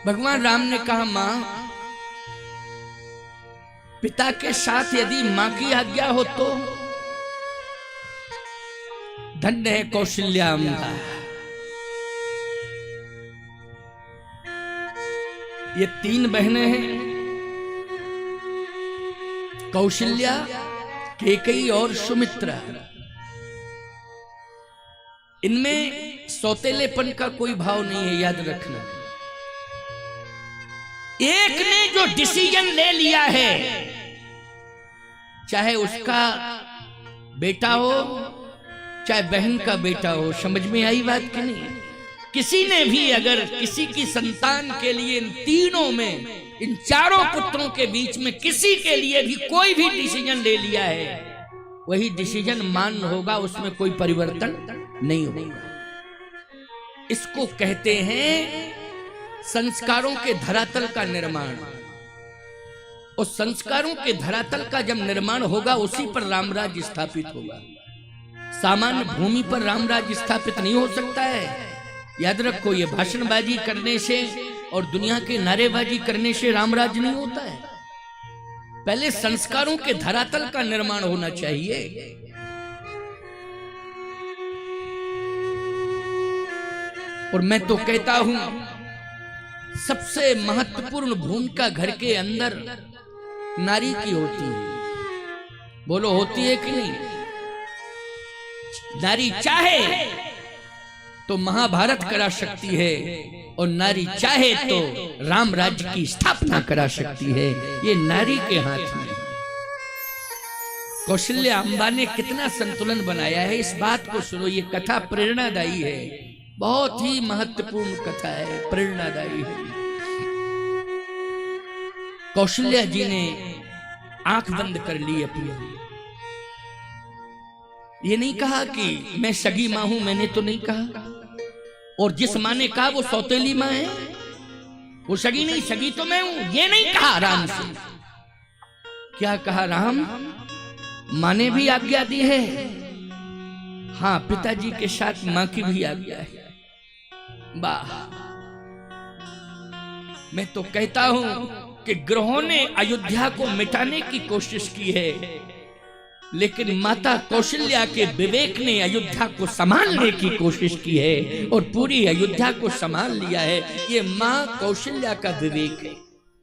भगवान राम ने कहा, मां, पिता के साथ यदि मां की आज्ञा हो तो धन्य है कौशल्या अम्बा। ये 3 बहनें हैं, कौशल्या, कैकेयी और सुमित्रा। इनमें सौतेलेपन का कोई भाव नहीं है, याद रखना। एक ने जो डिसीजन ले लिया है, चाहे उसका बेटा हो चाहे बहन का बेटा हो, समझ में आई बात कि नहीं? किसी ने भी अगर किसी की संतान के लिए इन तीनों में, इन चारों पुत्रों के बीच में किसी के लिए भी कोई भी डिसीजन ले लिया है, वही डिसीजन मान्य होगा, उसमें कोई परिवर्तन नहीं होगा। इसको कहते हैं संस्कारों के धरातल का निर्माण। और संस्कारों के धरातल का जब निर्माण होगा, उसी पर रामराज्य स्थापित होगा। सामान्य भूमि पर रामराज्य स्थापित नहीं हो सकता है। याद रखो, ये भाषणबाजी करने से और दुनिया के नारेबाजी करने से रामराज्य नहीं होता है। पहले संस्कारों के धरातल का निर्माण होना चाहिए। और मैं तो कहता हूं, सबसे महत्वपूर्ण भूमिका घर के अंदर नारी की होती है। बोलो, होती है कि नहीं? नारी चाहे तो महाभारत करा सकती है, और नारी चाहे तो राम राज्य की स्थापना करा सकती है। ये नारी के हाथ में। कौशल्या अम्बा ने कितना संतुलन बनाया है, इस बात को सुनो। ये कथा प्रेरणादायी है, बहुत ही महत्वपूर्ण कथा है, प्रेरणादायी है। कौशल्या जी ने आंख बंद कर ली अपनी। ये नहीं कहा कि मैं सगी मां हूं, मैंने तो नहीं कहा। और जिस मां ने कहा वो सौतेली मां है, वो सगी नहीं, सगी तो मैं हूं, ये नहीं कहा राम से। क्या कहा राम? मां ने भी आज्ञा दी है, हाँ, पिताजी के साथ मां की भी आज्ञा है। वाह! मैं तो कहता हूं कि ग्रहों ने अयोध्या को मिटाने की कोशिश की है, लेकिन माता कौशल्या के विवेक ने अयोध्या को संभालने की कोशिश की है और पूरी अयोध्या को संभाल लिया है। ये मां कौशल्या का विवेक है।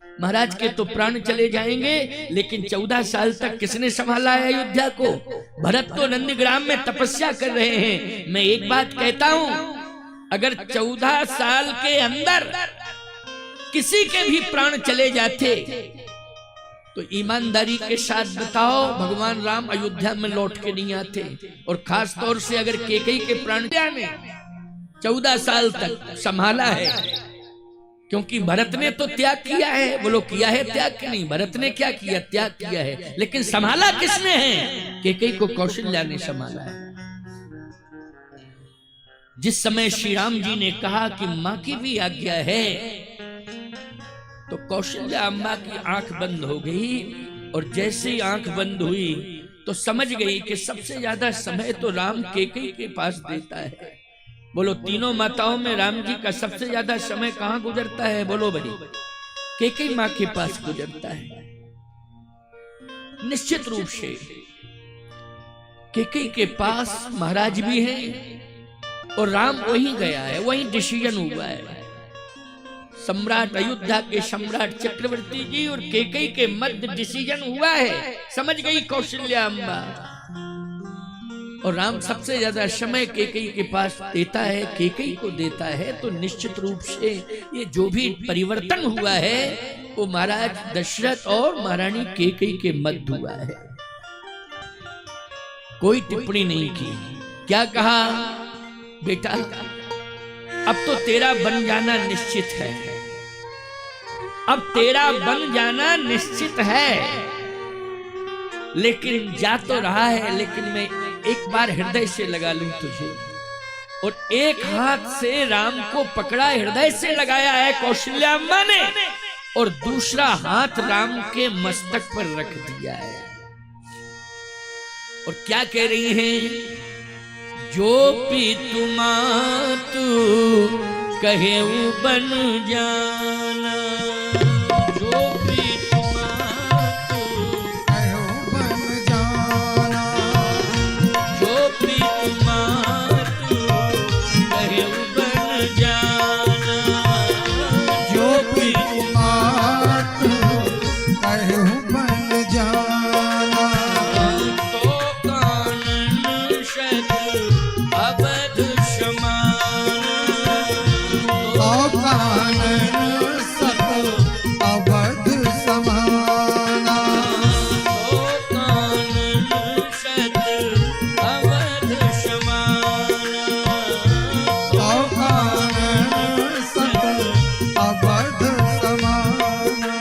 महाराज के तो प्राण चले जाएंगे, लेकिन 14 साल तक किसने संभाला है अयोध्या को? भरत तो नंदग्राम में तपस्या कर रहे हैं। मैं एक बात कहता हूं, अगर 14 साल के अंदर किसी के भी प्राण चले जाते तो ईमानदारी के साथ बताओ, भगवान राम अयोध्या में लौट के नहीं आते। और खास तौर से अगर कैकेयी के प्राण ने 14 साल तक संभाला है, क्योंकि भरत ने तो त्याग किया है। बोलो, किया है त्याग कि नहीं? भरत ने क्या किया? त्याग किया है। लेकिन संभाला किसने है? कैकेयी को कौशल्या ने संभाला है। जिस समय श्री राम जी ने कहा कि मां की भी आज्ञा है, तो कौशल्या अम्मा की आंख बंद हो गई। और जैसे ही आंख बंद हुई तो समझ गई कि सबसे ज्यादा समय तो राम कैकेयी के पास देता है। बोलो, तीनों माताओं में राम जी का सबसे ज्यादा समय कहां गुजरता है? बोलो भाई, कैकेयी मां के पास गुजरता है। निश्चित रूप से कैकेयी के पास महाराज भी हैं और राम वहीं गया है, वहीं डिसीजन हुआ है। सम्राट, अयोध्या के सम्राट चक्रवर्ती जी और कैकेयी के मध्य डिसीजन हुआ है। समझ गई कौशल्या अम्मा। और राम सबसे ज्यादा समय कैकेयी के पास देता है, कैकेयी को देता है। तो निश्चित रूप से ये जो भी परिवर्तन हुआ है वो महाराज दशरथ और महारानी कैकेयी के मध्य हुआ है। कोई टिप्पणी नहीं की। क्या कहा? बेटा, अब तो तेरा बन जाना निश्चित है, अब तेरा बन जाना निश्चित है। लेकिन जा तो रहा है, लेकिन मैं एक बार हृदय से लगा लूं तुझे। और एक हाथ से राम को पकड़ा, हृदय से लगाया है कौशल्या अम्मा ने, और दूसरा हाथ राम के मस्तक पर रख दिया है। और क्या कह रही हैं? जो पीतु मातु कहे बन जाना, जो प्रीत मातु कहे बन जाना, जो प्रीत मातु कहे बन जाना, जो प्रीत मातु कहे बन जाना। तो कानन शत अवध समान, तो कानन सत अवध समाना, तो कानन शत अवध समान, तो कानन सत अवध समाना।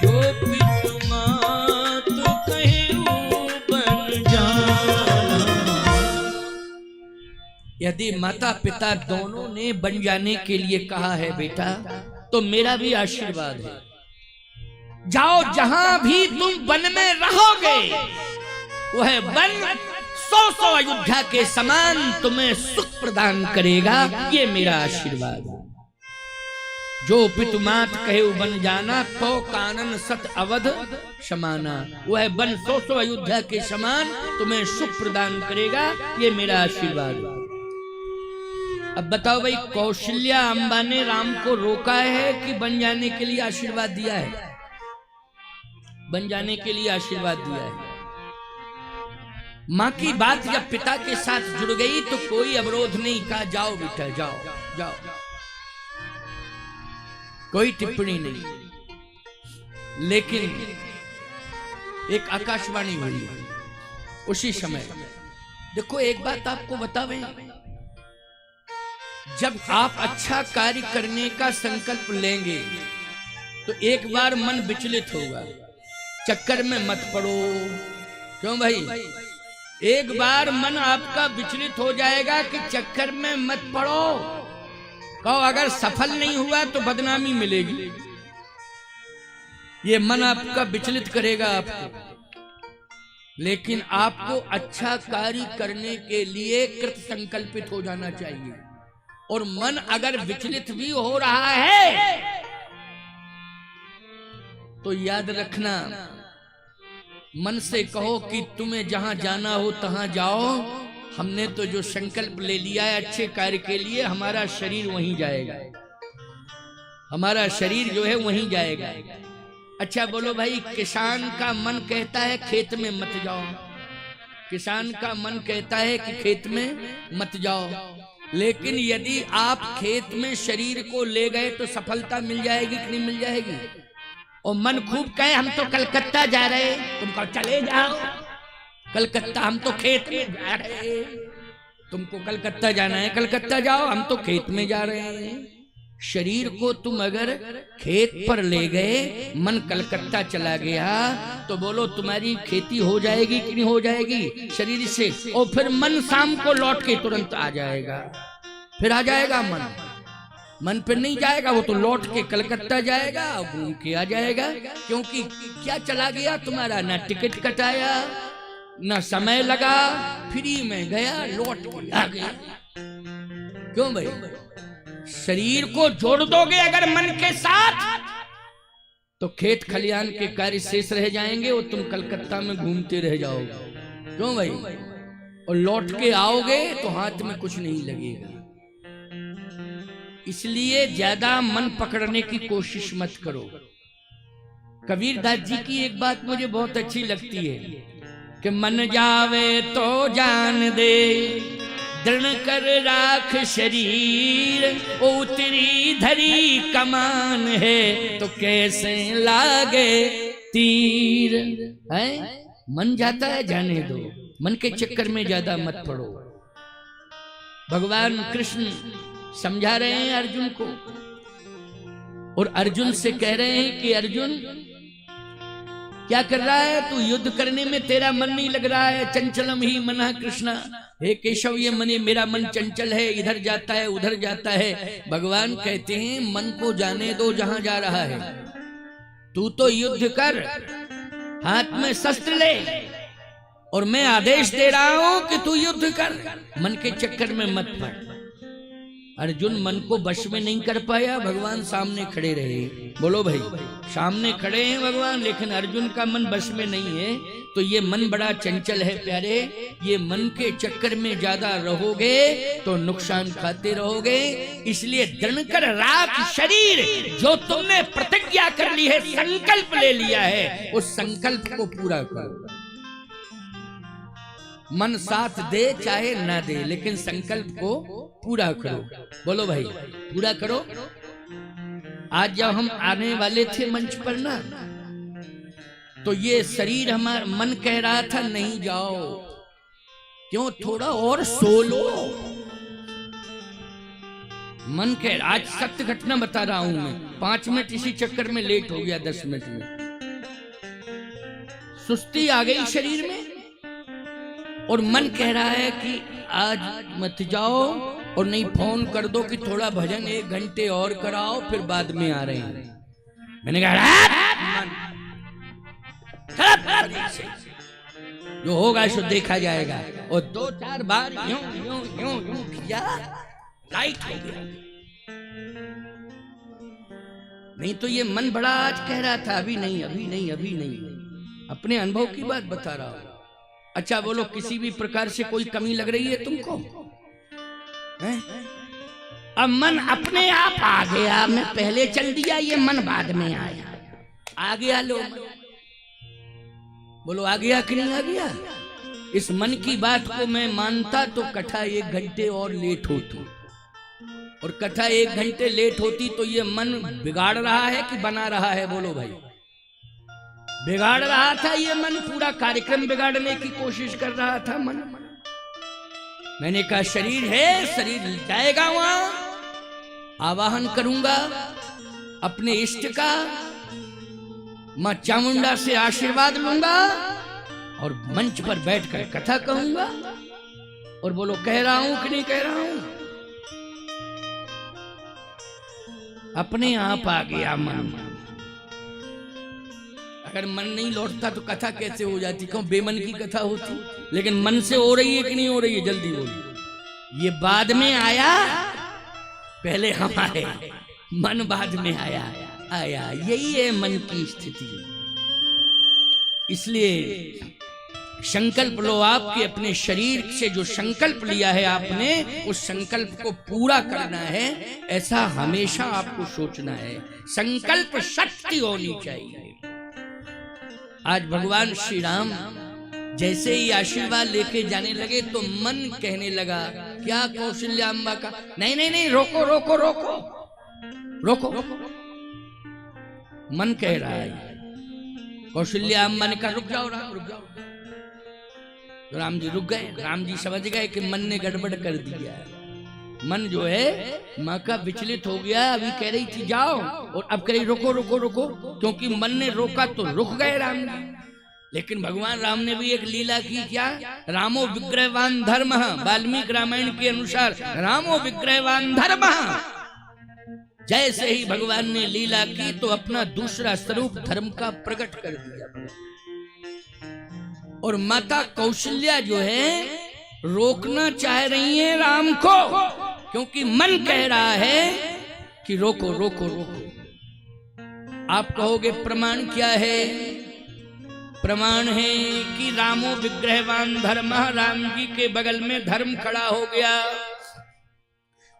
जो पितु मातु कहेऊ बन जाना। यदि माता पिता दोनों ने बन जाने के लिए कहा है बेटा, तो मेरा भी आशीर्वाद है। जाओ, जहां भी तुम वन में रहोगे वह वन 100 अयोध्या के समान तुम्हें सुख प्रदान करेगा, ये मेरा आशीर्वाद है। जो पितु मात कहे बन जाना, तो कानन सत अवध समाना, वह वन 100 अयोध्या के समान तुम्हें सुख प्रदान करेगा, ये मेरा आशीर्वाद है। अब बताओ भाई, कौशल्या अम्बा ने राम को रोका है कि बन जाने के लिए आशीर्वाद दिया है? बन जाने के लिए आशीर्वाद दिया है। मां की बात जब पिता के साथ जुड़ गई तो कोई अवरोध नहीं, कहा जाओ बेटा जाओ जाओ, कोई टिप्पणी नहीं। लेकिन एक आकाशवाणी हुई उसी समय। देखो, एक बात आपको बतावें, जब आप अच्छा कार्य करने का संकल्प लेंगे तो एक बार मन विचलित होगा, चक्कर में मत पड़ो। क्यों भाई? एक बार मन आपका विचलित हो जाएगा कि चक्कर में मत पड़ो। कहो अगर सफल नहीं हुआ तो बदनामी मिलेगी, ये मन आपका विचलित करेगा आपको। लेकिन आपको अच्छा कार्य करने के लिए कृत संकल्पित हो जाना चाहिए। और मन अगर विचलित भी हो रहा है तो याद रखना, मन से कहो कि तुम्हें जहां जाना हो तहां जाओ, हमने तो जो संकल्प ले लिया है अच्छे कार्य के लिए, हमारा शरीर वहीं जाएगा, हमारा शरीर जो है वहीं जाएगा। अच्छा बोलो भाई, किसान का मन कहता है खेत में मत जाओ, किसान का मन कहता है कि खेत में मत जाओ, लेकिन यदि आप खेत में शरीर को ले गए तो सफलता मिल जाएगी कि नहीं मिल जाएगी? और मन खूब कहे हम तो कलकत्ता जा रहे, तुम कहो चले जाओ कलकत्ता, हम तो खेत में जा रहे, तुमको कलकत्ता जाना है कलकत्ता जाओ, हम तो खेत में जा रहे हैं। शरीर को तुम अगर खेत पर ले गए, मन कलकत्ता चला गया, तो बोलो तुम्हारी खेती हो जाएगी कि नहीं हो जाएगी शरीर से? और फिर मन शाम को लौट के तुरंत आ जाएगा, फिर आ जाएगा मन, मन फिर नहीं जाएगा, वो तो लौट के कलकत्ता जाएगा, घूम के आ जाएगा। क्योंकि क्या चला गया तुम्हारा? ना टिकट कटाया, ना समय लगा, फ्री में गया, लौट के आ गया। क्यों भाई? शरीर को जोड़ दोगे अगर मन के साथ तो खेत खलियान के कार्य शेष रह जाएंगे और तुम कलकत्ता में घूमते रह जाओगे। क्यों भाई? और लौट के आओगे तो हाथ में कुछ नहीं लगेगा। इसलिए ज्यादा मन पकड़ने की कोशिश मत करो। कबीरदास जी की एक बात मुझे बहुत अच्छी लगती है कि मन जावे तो जान दे, दृढ़ कर राख शरीर, उतरी धरी कमान है तो कैसे लागे तीर। है मन जाता है जाने दो, मन के चक्कर में ज्यादा मत पड़ो। भगवान कृष्ण समझा रहे हैं अर्जुन को और अर्जुन से कह रहे हैं कि अर्जुन क्या कर रहा है तू? युद्ध करने में तेरा मन नहीं लग रहा है। चंचलम ही मना कृष्णा, हे केशव ये मन, मेरा मन चंचल है, इधर जाता है उधर जाता है। भगवान कहते हैं मन को जाने दो जहां जा रहा है, तू तो युद्ध कर, हाथ में शस्त्र ले, और मैं आदेश दे रहा हूं कि तू युद्ध कर, मन के चक्कर में मत पड़। अर्जुन मन को वश में नहीं कर पाया, भगवान सामने खड़े रहे। बोलो भाई, सामने खड़े हैं भगवान, लेकिन अर्जुन का मन वश में नहीं है। तो ये मन बड़ा चंचल है प्यारे, ये मन के चक्कर में ज्यादा रहोगे तो नुकसान खाते रहोगे। इसलिए दृढ़ कर राख शरीर, जो तुमने प्रतिज्ञा कर ली है, संकल्प ले लिया है, उस संकल्प को पूरा करो। मन साथ दे चाहे ना दे, लेकिन संकल्प को पूरा करो। बोलो भाई, पूरा करो। आज जब हम आने वाले थे मंच पर ना, तो ये शरीर हमारा मन कह रहा था नहीं जाओ, क्यों, थोड़ा और सो लो। मन कह, आज सत्य घटना बता रहा हूं मैं, 5 मिनट इसी चक्कर में लेट हो गया, 10 मिनट में सुस्ती आ गई शरीर में, और मन कह रहा है कि आज मत जाओ, और नहीं फोन कर दो कि थोड़ा भजन 1 घंटे और कराओ, फिर बाद में आ रहे हैं। मैंने कहा जो होगा सो देखा जाएगा, और 2-4 बार यूं यूं यूं यूं किया, लाइट हो गया। नहीं तो ये मन बड़ा आज कह रहा था अभी नहीं, अभी नहीं, अभी नहीं। अपने अनुभव की बात बता रहा हूं। अच्छा बोलो, किसी भी प्रकार से कोई कमी लग रही है तुमको? है? अब मन अपने आप आ गया, मैं पहले चल दिया, ये मन बाद में आया, आ गया। लो बोलो, आ गया कि नहीं आ गया? इस मन की बात को मैं मानता तो कथा 1 घंटे और लेट होती, और कथा 1 घंटे लेट होती तो ये मन बिगाड़ रहा है कि बना रहा है? बोलो भाई, बिगाड़ रहा था ये मन, पूरा कार्यक्रम बिगाड़ने की कोशिश कर रहा था मन। मैंने कहा शरीर है, शरीर जाएगा वहां, आवाहन करूंगा अपने इष्ट का, मां चामुंडा से आशीर्वाद लूंगा, और मंच पर बैठकर कथा कहूंगा। और बोलो, कह रहा हूं कि नहीं कह रहा हूं? अपने आप आ गया मन। अगर मन नहीं लौटता तो कथा कैसे हो जाती? क्यों बेमन की कथा होती? लेकिन मन से हो रही है कि नहीं हो रही है? जल्दी बोलिए। ये बाद में आया, पहले हम आए, मन बाद में आया। यही है मन की स्थिति। इसलिए संकल्प लो, आपके अपने शरीर से जो संकल्प लिया है आपने, उस संकल्प को पूरा करना है, ऐसा हमेशा आपको सोचना है। संकल्प शक्ति होनी चाहिए। आज भगवान श्री राम जैसे ही आशीर्वाद लेके जाने लगे तो मन कहने लगा, क्या कौशल्याम्बा का? नहीं नहीं नहीं, रोको रोको रोको रोको, मन कह रहा है। कौशल्याम्बा ने कहा रुक जाओ राम, रुक जाओ। तो राम जी रुक गए। राम जी समझ गए कि मन ने गड़बड़ कर दिया। मन जो है माँ का विचलित हो गया। अभी कह रही थी जाओ, और अब कह रही रोको रोको रोको, क्योंकि मन ने रोका तो रुक गए राम जी। लेकिन भगवान राम ने भी एक लीला की। क्या? रामो विग्रहवान धर्म, वाल्मीकि रामायण के अनुसार रामो विग्रहवान धर्म। जैसे ही भगवान ने लीला की तो अपना दूसरा स्वरूप धर्म का प्रकट कर दिया। और माता कौशल्या जो है रोकना चाह रही है राम को, क्योंकि मन कह रहा है कि रोको रोको रोको। आप कहोगे प्रमाण क्या है? प्रमाण है कि रामो विग्रहवान धर्म, राम जी के बगल में धर्म खड़ा हो गया।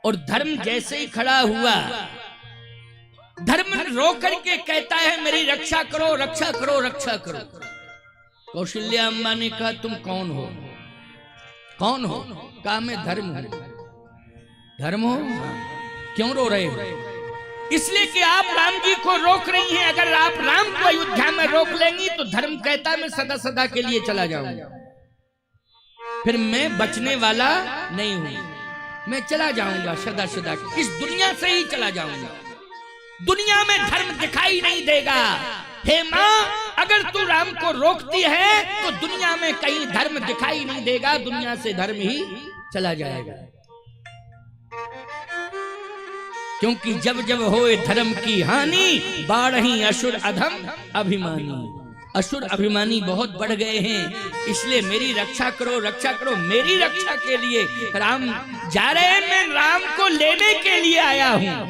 और धर्म जैसे ही खड़ा हुआ, धर्म रो करके कहता है मेरी रक्षा करो रक्षा करो रक्षा करो। कौशल्या अम्मा ने कहा तुम कौन हो? कौन हो? कहा मैं धर्म हूं। धर्म हो? क्यों रो रहे हो? इसलिए कि आप राम जी को रोक रही हैं। अगर आप राम को अयोध्या में रोक लेंगी तो धर्म कहता मैं सदा सदा के लिए चला जाऊंगा, फिर मैं बचने वाला नहीं हूं, मैं चला जाऊंगा सदा सदा, इस दुनिया से ही चला जाऊंगा, दुनिया में धर्म दिखाई नहीं देगा। हे माँ, अगर तू राम को रोकती है तो दुनिया में कहीं धर्म दिखाई नहीं देगा, दुनिया से धर्म ही चला जाएगा। क्योंकि जब जब होए धर्म की हानि, बाढ़ही असुर अधम अभिमानी। असुर अभिमानी बहुत बढ़ गए हैं, इसलिए मेरी रक्षा करो, रक्षा करो। मेरी रक्षा के लिए राम जा रहे हैं, मैं राम को लेने के लिए आया हूं,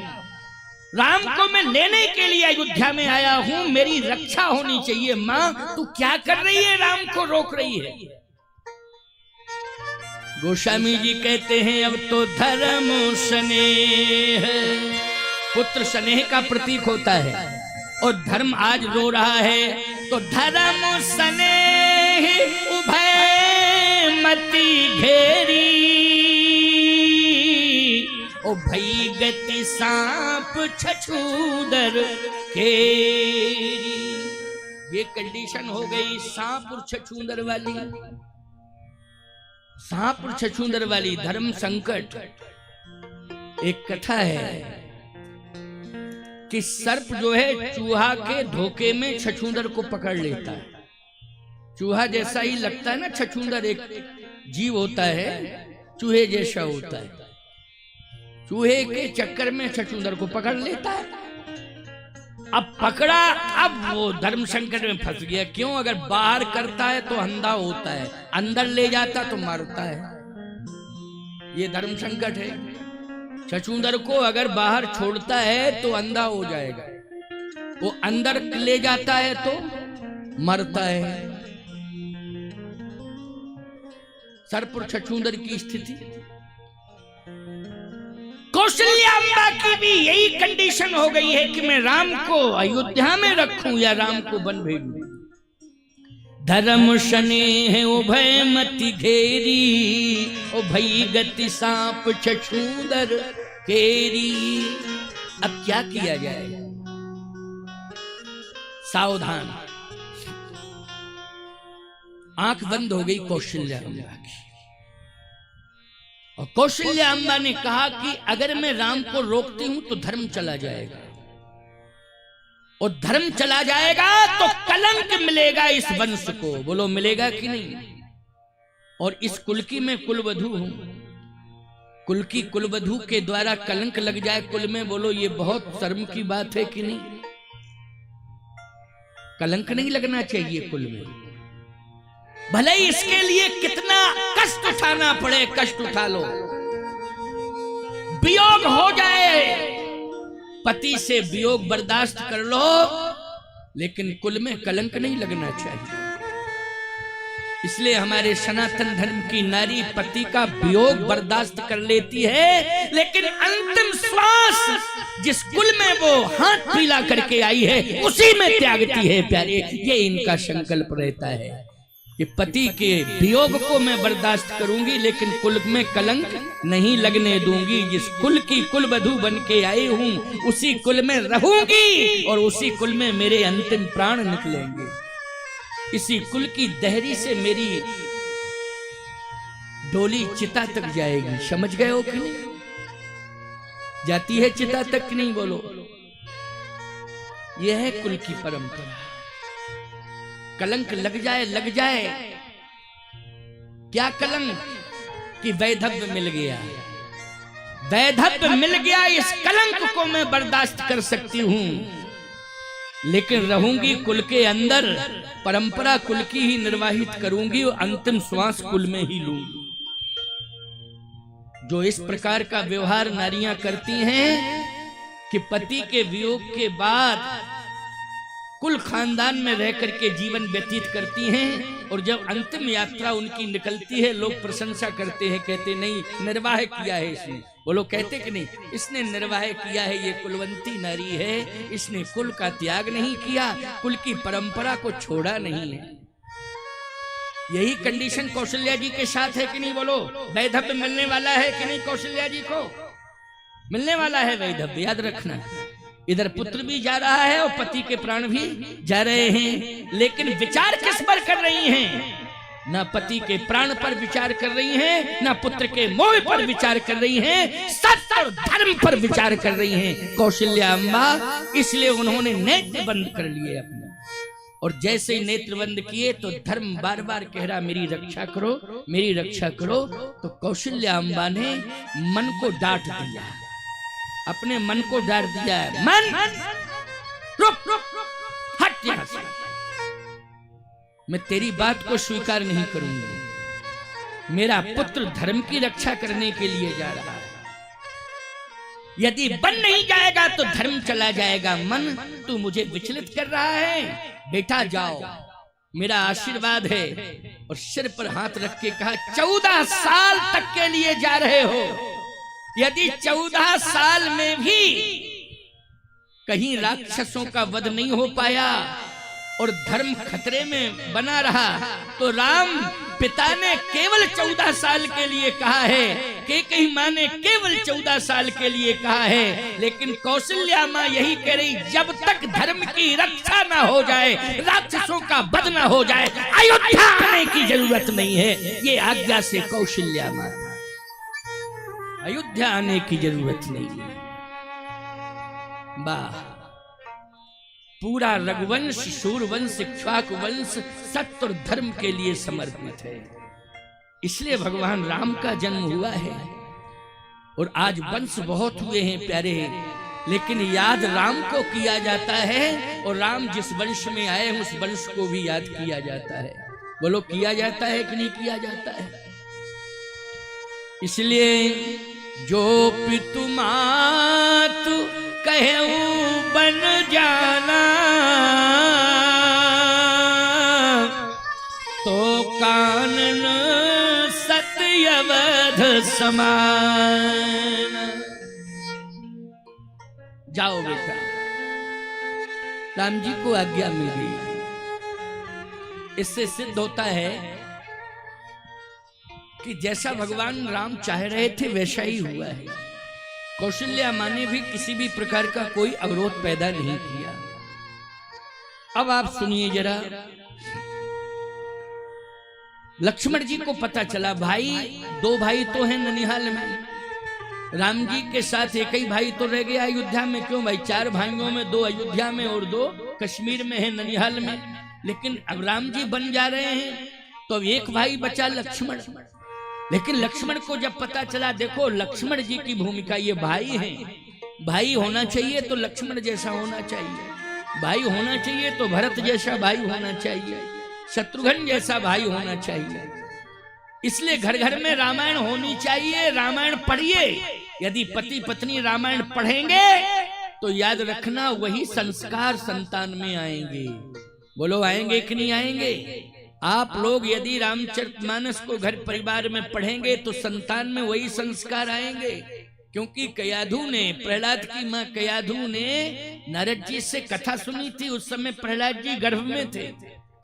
राम को मैं लेने के लिए अयोध्या में आया हूं, मेरी रक्षा होनी चाहिए। मां तू क्या कर रही है, राम को रोक रही है। गोस्वामी जी कहते हैं अब तो धर्म स्नेह, पुत्र स्नेह का प्रतीक होता है और धर्म आज रो रहा है, तो धर्म स्नेह उभय मति घेरी, ओ भई गति सांप छछूदर केरी। ये कंडीशन हो गई सांप और छछूंदर वाली, सांप और छछूंदर वाली धर्म संकट। एक कथा है कि सर्प जो है चूहा के धोखे में छछूंदर को पकड़ लेता है। चूहा जैसा ही लगता है ना, छछूंदर एक जीव होता है, चूहे जैसा होता है। चूहे के चक्कर में छछूंदर को पकड़ लेता है। अब पकड़ा, अब वो धर्म संकट में फंस गया। क्यों? अगर बाहर करता है तो अंधा होता है, अंदर ले जाता तो मारता है। ये धर्म संकट है। छछूंदर को अगर बाहर छोड़ता है तो अंधा हो जाएगा, वो अंदर ले जाता है तो मरता है। सर्प और छछूंदर की स्थिति। कौशल्या अम्बा की भी यही कंडीशन हो गई है कि मैं राम को अयोध्या में रखूं या राम को वन भेजूं। धर्म स्नेह उभय मति घेरी, ओ भई गति सांप छछूंदर केरी। अब क्या किया जाए? सावधान। आंख बंद हो गई कौशल्या अम्बा की, और कौशल्या अम्बा ने कहा कि अगर मैं राम को रोकती हूं तो धर्म चला जाएगा, और धर्म चला जाएगा तो कलंक मिलेगा इस वंश को। बोलो मिलेगा कि नहीं? और इस कुल की मैं कुलवधू हूं, कुल की कुलवधू के द्वारा कलंक लग जाए कुल में, बोलो ये बहुत शर्म की बात है कि नहीं? कलंक नहीं लगना चाहिए कुल में, भले ही इसके लिए कितना कष्ट उठाना पड़े, कष्ट उठा लो। वियोग हो जाए, पति से वियोग बर्दाश्त कर लो, लेकिन कुल में कलंक नहीं लगना चाहिए। इसलिए हमारे सनातन धर्म की नारी पति का वियोग बर्दाश्त कर लेती है, लेकिन अंतिम श्वास जिस कुल में वो हाथ पीला करके आई है उसी में त्यागती है प्यारे। ये इनका संकल्प रहता है कि पति के वियोग को मैं बर्दाश्त करूंगी, लेकिन कुल में कलंक नहीं लगने दूंगी। जिस कुल की कुलवधू बन के आई हूं उसी कुल में रहूंगी, और उसी कुल में मेरे अंतिम प्राण निकलेंगे। इसी कुल की दहरी से मेरी डोली चिता तक जाएगी। समझ गए हो कि नहीं? जाती है चिता तक कि नहीं? बोलो। यह है कुल की परंपरा। कलंक लग जाए, लग जाए। क्या कलंक? कि वैधव्य मिल गया, वैधव्य मिल गया। इस कलंक को मैं बर्दाश्त कर सकती हूं, लेकिन रहूंगी कुल के अंदर, परंपरा कुल की ही निर्वाहित करूंगी और अंतिम श्वास कुल में ही लूंगी। जो इस प्रकार का व्यवहार नारियां करती हैं कि पति के वियोग के बाद कुल खानदान में रह करके जीवन व्यतीत करती हैं, और जब अंतिम यात्रा उनकी निकलती है लोग प्रशंसा करते हैं, कहते नहीं निर्वाह किया है इसने। बोलो कहते कि नहीं? इसने निर्वाह किया है, ये कुलवंती नारी है, इसने कुल का त्याग नहीं किया, कुल की परंपरा को छोड़ा नहीं है। यही कंडीशन कौशल्या जी के साथ है कि नहीं? बोलो। वैधव्य मिलने वाला है कि नहीं? कौशल्या जी को मिलने वाला है वैधव्य, याद रखना। इधर पुत्र भी जा रहा है और पति के प्राण भी जा रहे हैं, लेकिन विचार किस पर कर रही हैं? ना पति के प्राण पर विचार कर रही हैं, ना पुत्र के मोह पर विचार कर रही हैं, सत्य और धर्म पर विचार कर रही हैं कौशल्या अम्बा। इसलिए उन्होंने नेत्र बंद कर लिए अपने, और जैसे ही नेत्र बंद किए तो धर्म बार बार कह रहा मेरी रक्षा करो, मेरी रक्षा करो। तो कौशल्या अम्बा ने मन को डांट दिया, अपने मन को डांट दिया है। मन रुक, हट यहां से। मैं तेरी बात को स्वीकार नहीं करूंगा। मेरा पुत्र धर्म की रक्षा करने के लिए जा रहा है, यदि बन नहीं जाएगा तो धर्म चला जाएगा। मन तू मुझे विचलित कर रहा है, बेटा जाओ, मेरा आशीर्वाद है। और सिर पर हाथ रख के कहा 14 साल तक के लिए जा रहे हो, यदि 14 साल में भी कहीं राक्षसों का वध नहीं हो पाया और धर्म खतरे में बना रहा, तो राम पिता ने केवल 14 साल के लिए कहा है, कैकेयी मां ने केवल 14 साल के लिए कहा है, लेकिन कौशल्या मां यही कह रही, जब तक धर्म की रक्षा ना हो जाए, राक्षसों का वध ना हो जाए, अयोध्या आने की जरूरत नहीं है। ये आज्ञा से कौशल्या मां, अयोध्या आने की जरूरत नहीं है। वाह, पूरा रघुवंश, सूर्यवंश, इक्ष्वाकु वंश सत्य और धर्म के लिए समर्पित है। इसलिए भगवान राम का जन्म हुआ है। और आज वंश बहुत हुए हैं प्यारे, लेकिन याद राम को किया जाता है, और राम जिस वंश में आए उस वंश को भी याद किया जाता है। बोलो, किया जाता है कि नहीं किया जाता है? इसलिए जो पितु मातु कहूं बन जाना, तो कानन सत्यवध समान। जाओ बेटा, राम जी को आज्ञा मिल गई। इससे सिद्ध होता है कि जैसा भगवान राम चाह रहे थे वैसा ही हुआ है। कौशल्या मां ने भी किसी भी प्रकार का कोई अवरोध पैदा नहीं किया। अब आप सुनिए जरा, लक्ष्मण जी को पता चला भाई, 2 भाई तो हैं ननिहाल में, राम जी के साथ एक ही भाई तो रह गया अयोध्या में। क्यों भाई, 4 भाइयों में 2 अयोध्या में और 2 कश्मीर में है, ननिहाल में। लेकिन अब राम जी बन जा रहे हैं, तो एक भाई बचा लक्ष्मण। लेकिन लक्ष्मण को जब पता चला, देखो लक्ष्मण जी की भूमिका, ये भाई हैं, भाई होना चाहिए तो लक्ष्मण जैसा होना चाहिए, भाई होना चाहिए तो भरत जैसा भाई होना चाहिए, शत्रुघ्न जैसा भाई होना चाहिए। इसलिए घर घर में रामायण होनी चाहिए। रामायण पढ़िए, यदि पति पत्नी रामायण पढ़ेंगे तो याद रखना वही संस्कार संतान में आएंगे। बोलो, आएंगे कि नहीं आएंगे? आप लोग यदि रामचरितमानस को घर परिवार में पढ़ेंगे तो संतान में वही संस्कार आएंगे। क्योंकि कयाधु ने, प्रहलाद की मां कयाधु ने नारद जी से कथा सुनी थी। उस समय प्रहलाद जी गर्भ में थे,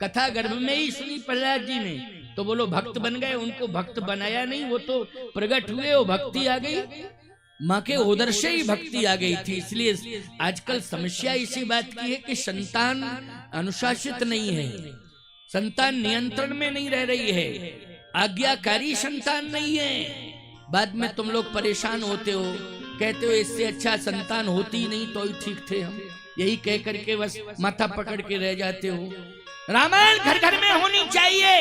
कथा गर्भ में ही सुनी प्रहलाद जी ने, तो बोलो भक्त बन गए। उनको भक्त बनाया नहीं, वो तो प्रकट हुए, वो भक्ति आ गई, माँ के उदर से ही भक्ति आ गई थी। इसलिए आजकल समस्या इसी बात की है कि संतान अनुशासित नहीं है, संतान नियंत्रण में नहीं रह रही है, आज्ञाकारी संतान नहीं है। बाद में तुम लोग परेशान होते हो, कहते हो इससे अच्छा संतान होती ही नहीं तो ही ठीक थे हम, यही कह करके बस माथा पकड़ के रह जाते हो। रामायण घर घर में होनी चाहिए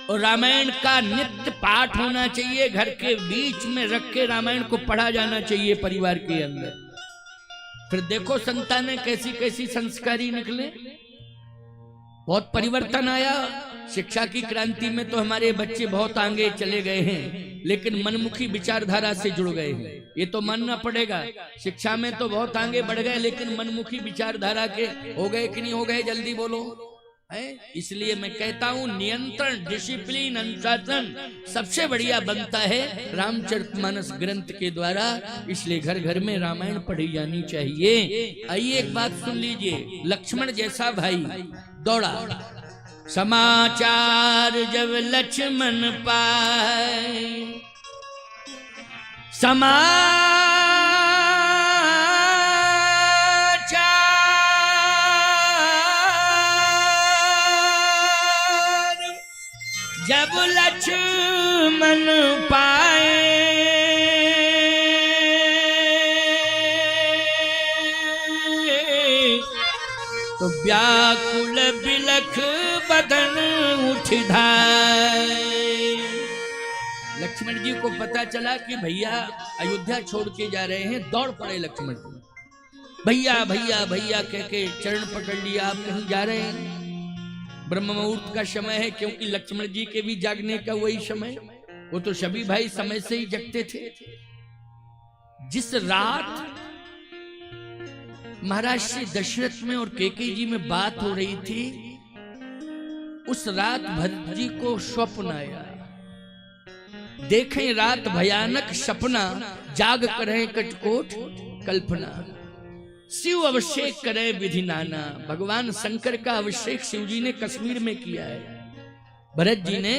और रामायण का नित्य पाठ होना चाहिए। घर के बीच में रख के रामायण को पढ़ा जाना चाहिए परिवार के अंदर। फिर देखो संतानें कैसी कैसी संस्कारी निकले, बहुत परिवर्तन आया। शिक्षा की क्रांति में तो हमारे बच्चे बहुत आगे चले गए हैं, लेकिन मनमुखी विचारधारा से जुड़ गए हैं, ये तो मानना पड़ेगा। शिक्षा में तो बहुत आगे बढ़ गए, लेकिन मनमुखी विचारधारा के हो गए कि नहीं हो गए, जल्दी बोलो है। इसलिए मैं कहता हूं नियंत्रण, डिसिप्लिन, अनुशासन सबसे बढ़िया बनता है रामचरितमानस ग्रंथ के द्वारा। इसलिए घर घर में रामायण पढ़ी जानी चाहिए। आइए एक बात सुन लीजिए, लक्ष्मण जैसा भाई दौड़ा, समाचार जब लक्ष्मण पाए, जब लक्ष्मण पाए, तो व्याकुल बिलख बदन उठ धाए। लक्ष्मण जी को पता चला कि भैया अयोध्या छोड़ के जा रहे हैं। दौड़ पड़े लक्ष्मण जी, भैया भैया भैया कह के चरण पकड़ लिया, आप कहीं जा रहे हैं? ब्रह्म मुहूर्त का समय है, क्योंकि लक्ष्मण जी के भी जागने का वही समय, वो तो सभी भाई समय से ही जगते थे। जिस रात महाराज श्री दशरथ में और कैकेयी जी में बात हो रही थी, उस रात भरत जी को स्वप्न आया। देखें रात भयानक सपना, जाग करें कटकोट कल्पना। शिव अभिषेक करे विधि नाना। भगवान शंकर का अभिषेक शिव जी ने कश्मीर में किया है। भरत जी ने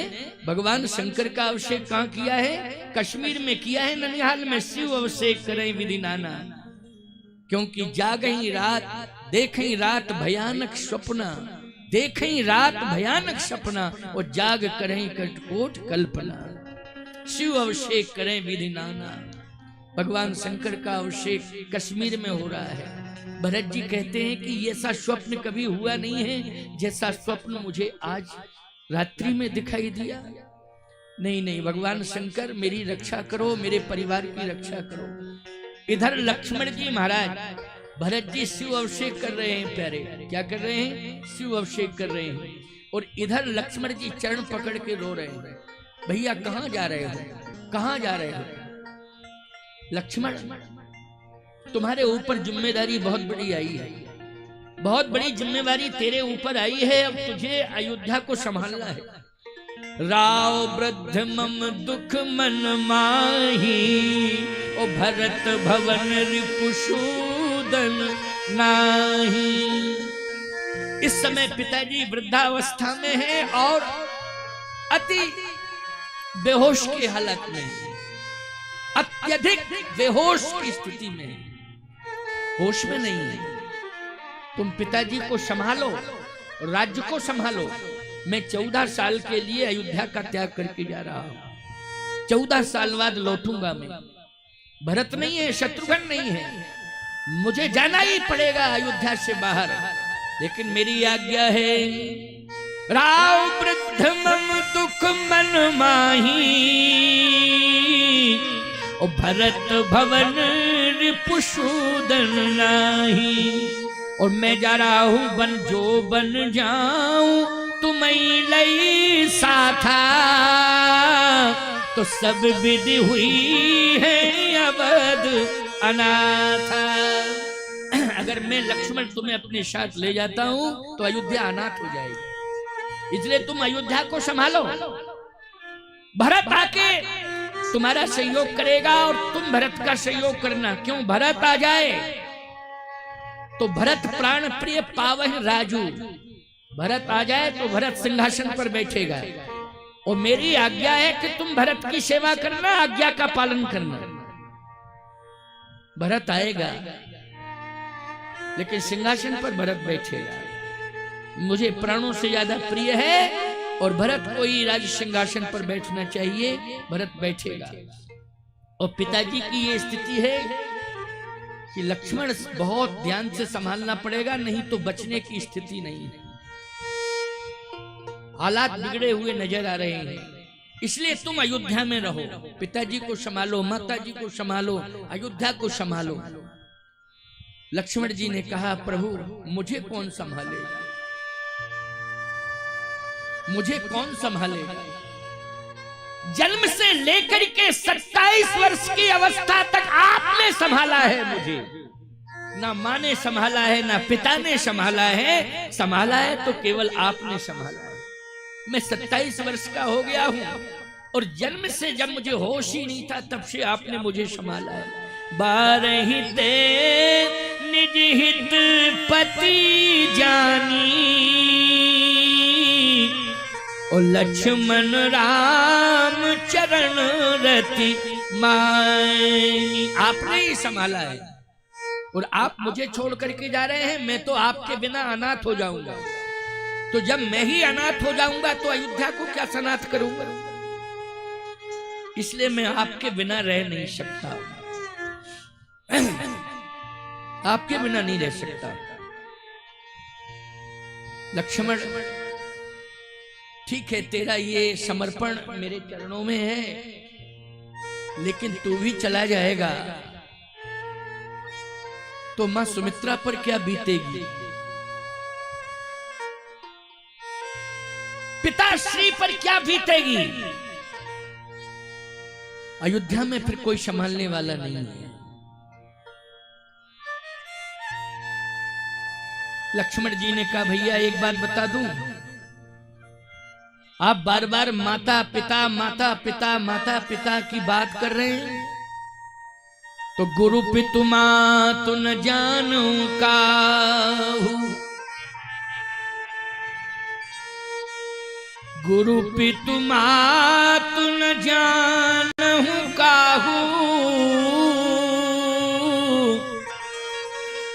भगवान शंकर का अभिषेक कहां किया है? कश्मीर में किया है, ननिहाल में। शिव अभिषेक करें विधि नाना, क्योंकि जागही रात देखें रात भयानक स्वप्ना, देखें रात भयानक सपना, और जाग करें कटकोट कल्पना। शिव अभिषेक करें विधि नाना। भगवान शंकर का अभिषेक कश्मीर में हो रहा है। भरत जी कहते हैं कि ऐसा स्वप्न कभी हुआ नहीं है जैसा स्वप्न मुझे आज रात्रि में दिखाई दिया। नहीं नहीं भगवान शंकर मेरी रक्षा करो, मेरे परिवार की रक्षा करो। इधर लक्ष्मण जी महाराज भरत जी शिव अभिषेक कर रहे हैं, प्यारे क्या कर रहे हैं? शिव अभिषेक कर रहे हैं। और इधर लक्ष्मण जी चरण पकड़ के रो रहे हैं, भैया कहां जा रहे हो, कहां जा रहे हो? लक्ष्मण तुम्हारे ऊपर जिम्मेदारी बहुत बड़ी आई है, बहुत बड़ी जिम्मेवारी तेरे ऊपर आई है। अब तुझे अयोध्या को संभालना है। राव वृद्ध मम दुख मन माही, ओ भरत भवन रिपुसूदन नाही। इस समय पिताजी वृद्धावस्था में हैं और अति बेहोश की हालत में, अत्यधिक बेहोश की स्थिति में, होश में नहीं है। तुम पिताजी को संभालो, राज्य को संभालो। मैं 14 साल के लिए अयोध्या का त्याग करके जा रहा हूं। 14 साल बाद लौटूंगा मैं। भरत नहीं है, शत्रुघ्न नहीं है, मुझे जाना ही पड़ेगा अयोध्या से बाहर। लेकिन मेरी आज्ञा है। राव वृद्ध मम दुख मन माही, ओ भरत भवन रिपुसूदन नाही। और मैं जा रहा हूं बन जो बन जाऊं, तुम्हें लई साथा, तो सब विधि हुई है अवध अनाथा। अगर मैं लक्ष्मण तुम्हें अपने साथ ले जाता हूं तो अयोध्या अनाथ हो जाएगी, इसलिए तुम अयोध्या को संभालो। भरत आके तुम्हारा सहयोग करेगा और तुम भरत का सहयोग करना। क्यों? भरत आ जाए तो भरत प्राण प्रिय पावन राजू, भरत आ जाए तो भरत सिंहासन पर बैठेगा। और मेरी आज्ञा है कि तुम भरत की सेवा करना, आज्ञा का पालन करना। भरत आएगा लेकिन सिंहासन पर भरत बैठेगा। मुझे प्राणों से ज्यादा प्रिय है और भरत को ही राज सिंहासन पर बैठना चाहिए। भरत बैठेगा। और पिताजी की ये स्थिति है कि लक्ष्मण बहुत ध्यान से संभालना पड़ेगा, नहीं तो बचने की स्थिति नहीं है। हालात बिगड़े हुए नजर आ रहे हैं, इसलिए तुम अयोध्या में रहो। पिताजी को संभालो, माताजी को संभालो, अयोध्या को संभालो। लक्ष्मण जी ने कहा, प्रभु मुझे कौन संभालेगा, मुझे कौन संभालेगा? जन्म से लेकर के 27 वर्ष की अवस्था तक आपने संभाला है मुझे। ना माँ ने संभाला है, ना पिता ने संभाला है। संभाला है तो केवल आपने संभाला है। मैं 27 वर्ष का हो गया हूं और जन्म से जब मुझे होश ही नहीं था तब से आपने मुझे संभाला है। बारहिते निज हित पति जानी, और लक्ष्मण राम चरण रति मानी। आपने ही संभाला है और आप मुझे छोड़ करके जा रहे हैं। मैं तो आपके बिना अनाथ हो जाऊंगा। तो जब मैं ही अनाथ हो जाऊंगा तो अयोध्या को क्या सनाथ करूंगा? इसलिए मैं आपके बिना रह नहीं सकता, आपके बिना नहीं रह सकता। लक्ष्मण ठीक है, तेरा ये समर्पण मेरे चरणों में है, लेकिन तू भी चला जाएगा तो मां सुमित्रा पर क्या बीतेगी? पिताश्री पर क्या बीतेगी। अयोध्या में फिर कोई संभालने वाला नहीं है। लक्ष्मण जी ने कहा भैया एक बात बता दूं, आप बार बार माता पिता माता पिता माता पिता की बात कर रहे हैं, तो गुरु पितु मातु न जानू काहू, गुरु पितु मातु न जानू काहू,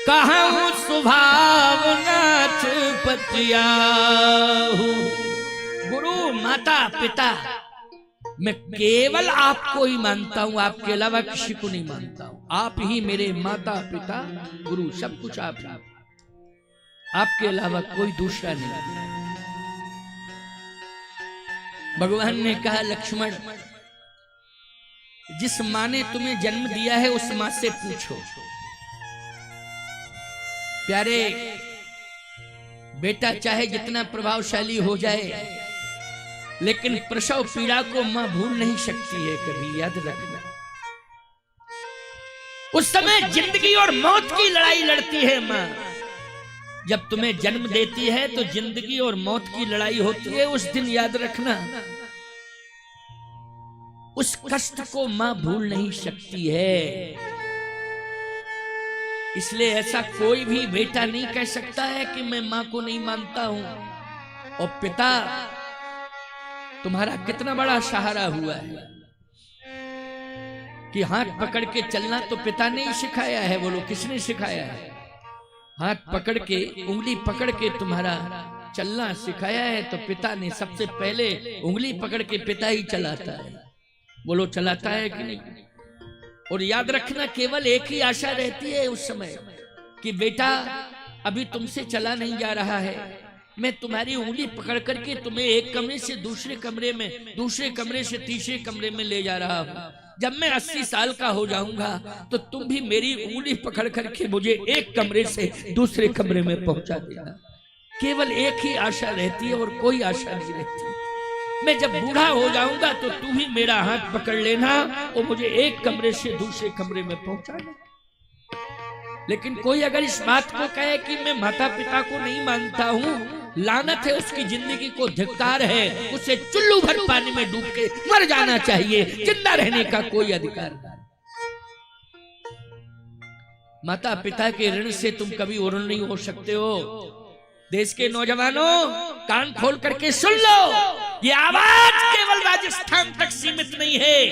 कहूँ स्वभाव नाथ पतियाहू। गुरु माता पिता मैं केवल आपको ही मानता हूं, आपके अलावा किसी को नहीं मानता हूं। आप ही मेरे माता पिता गुरु, सब कुछ आप ही, आपके अलावा कोई दूसरा नहीं। भगवान ने कहा लक्ष्मण, जिस माँ ने तुम्हें जन्म दिया है उस माँ से पूछो। प्यारे, बेटा चाहे जितना प्रभावशाली हो जाए, लेकिन प्रसव पीड़ा को मां भूल नहीं सकती है, कभी याद रखना। उस समय जिंदगी और मौत की लड़ाई लड़ती है मां। जब तुम्हें जन्म देती है तो जिंदगी और मौत की लड़ाई होती है, उस दिन याद रखना। उस कष्ट को मां भूल नहीं सकती है। इसलिए ऐसा कोई भी बेटा नहीं कह सकता है कि मैं मां को नहीं मानता हूं। और पिता तुम्हारा कितना बड़ा सहारा हुआ है कि हाथ पकड़ के चलना तो पिता ने ही सिखाया है। बोलो किसने सिखाया है? हाथ पकड़ के, उंगली पकड़ के तुम्हारा चलना सिखाया है तो पिता ने। सबसे पहले उंगली पकड़ के पिता ही चलाता है। बोलो चलाता है कि नहीं? और याद रखना, केवल एक ही आशा रहती है उस समय कि बेटा अभी तुमसे चला नहीं जा रहा है, मैं तुम्हारी उंगली पकड़ करके तुम्हें एक कमरे से दूसरे कमरे में, दूसरे कमरे से तीसरे कमरे में ले जा रहा हूं। जब मैं 80 साल का हो जाऊंगा तो तुम भी मेरी उंगली पकड़ करके मुझे एक कमरे से दूसरे कमरे में पहुंचा देना। केवल एक ही आशा रहती है और कोई आशा नहीं रहती। मैं जब बूढ़ा हो जाऊंगा तो तू भी मेरा हाथ पकड़ लेना और मुझे एक कमरे से दूसरे कमरे में पहुंचाना। लेकिन कोई अगर इस बात को कहे कि मैं माता पिता को नहीं मानता हूं, लानत है, उसकी जिंदगी को धिक्कार है। उसे चुल्लू भर पानी में डूब के मर जाना चाहिए, जिंदा रहने का कोई अधिकार नहीं। माता पिता के ऋण से तुम कभी उऋण नहीं हो सकते हो। देश के नौजवानों, कान खोल करके सुन लो, ये आवाज केवल राजस्थान तक सीमित नहीं है,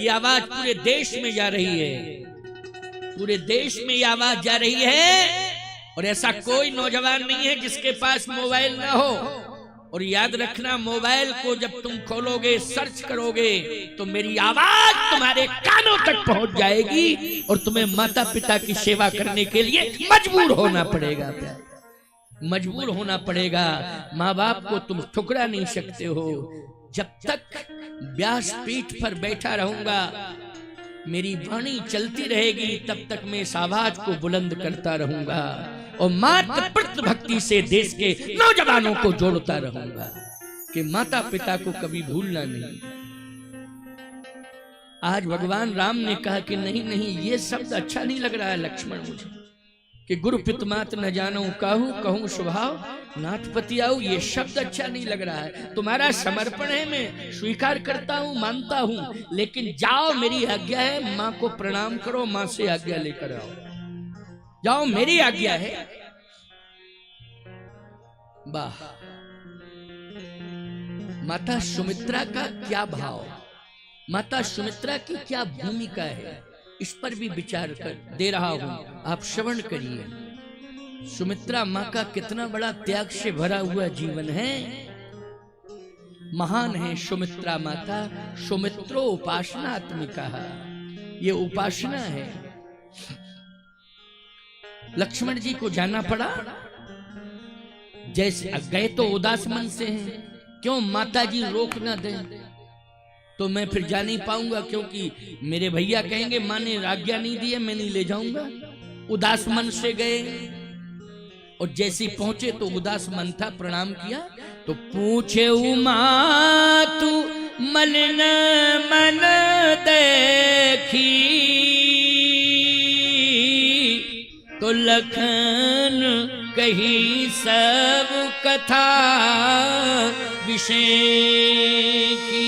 ये आवाज पूरे देश में जा रही है। पूरे देश में ये आवाज जा रही है। और ऐसा कोई नौजवान नहीं है जिसके पास मोबाइल ना हो। और याद रखना, मोबाइल को जब तुम खोलोगे, सर्च करोगे, तो मेरी आवाज तुम्हारे कानों तक पहुंच जाएगी और तुम्हें माता पिता की सेवा करने के लिए मजबूर होना पड़ेगा। मजबूर होना पड़ेगा। माँ बाप को तुम ठुकरा नहीं सकते हो। जब तक व्यासपीठ पर बैठा रहूंगा, मेरी वाणी चलती रहेगी, तब तक मैं इस आवाज को बुलंद करता रहूंगा और मात्र प्रत भक्ति से देश के नौजवानों को जोड़ता रहूंगा कि माता पिता को कभी भूलना नहीं। आज भगवान राम ने कहा कि नहीं नहीं, ये शब्द अच्छा नहीं लग रहा है लक्ष्मण मुझे, कि गुरु पितु मातु न जानू काहू, कहूँ स्वभाव नाथ पतियाहू। ये शब्द अच्छा नहीं लग रहा है। तुम्हारा समर्पण है, मैं स्वीकार करता हूँ, मानता हूँ, लेकिन जाओ, मेरी आज्ञा है, माँ को प्रणाम करो, माँ से आज्ञा लेकर आओ। जाओ, मेरी आज्ञा है। वाह, माता सुमित्रा का क्या भाव, माता सुमित्रा की क्या भूमिका है, इस पर भी विचार कर दे रहा हूं, आप श्रवण करिए। सुमित्रा मां का कितना बड़ा त्याग से भरा हुआ जीवन है। महान है सुमित्रा माता। सुमित्रो उपासनात्मिका, ये उपासना है। लक्ष्मण जी को जाना पड़ा, जैसे गए तो उदास मन से हैं, क्यों माता जी रोक ना दें तो मैं फिर जा नहीं पाऊंगा, क्योंकि मेरे भैया कहेंगे माँ ने आज्ञा नहीं दी है, मैं नहीं ले जाऊंगा। उदास मन से गए और जैसे पहुंचे तो उदास मन था, प्रणाम किया तो पूछे उमा तू मलिन मन देखी, तो लखन कही सब कथा विषय की।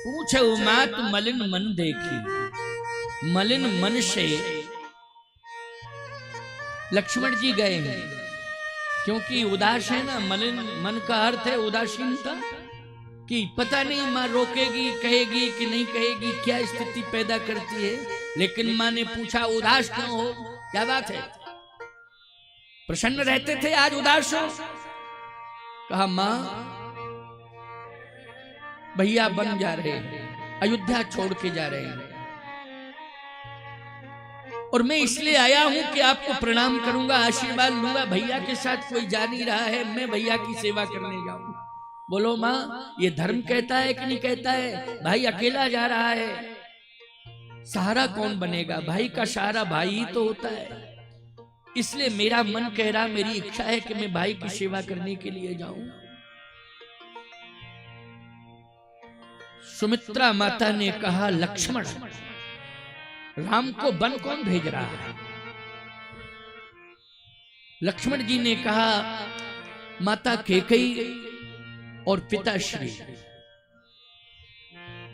पूछे उमा तू मलिन मन देखी, मलिन मन से लक्ष्मण जी गए हैं, क्योंकि उदास है ना। मलिन मन का अर्थ है उदासीनता, कि पता नहीं माँ रोकेगी, कहेगी कि नहीं कहेगी, क्या स्थिति पैदा करती है। लेकिन माँ ने पूछा उदास क्यों हो, क्या बात है? प्रसन्न रहते थे, आज उदास हो? कहा माँ भैया बन जा रहे हैं, अयोध्या छोड़ के जा रहे हैं, और मैं इसलिए आया हूं कि आपको प्रणाम करूंगा, आशीर्वाद लूंगा। भैया के साथ कोई जा नहीं रहा है, मैं भैया की सेवा करने जाऊं। बोलो माँ, ये धर्म कहता है कि नहीं कहता है? भाई अकेला जा रहा है, सहारा कौन बनेगा? भाई का सहारा भाई ही तो होता है। इसलिए मेरा मन कह रहा, मेरी इच्छा है कि मैं भाई की सेवा करने के लिए जाऊं। सुमित्रा माता ने कहा लक्ष्मण, राम को वन कौन भेज रहा है? लक्ष्मण जी ने कहा माता कैकेयी और पिता श्री।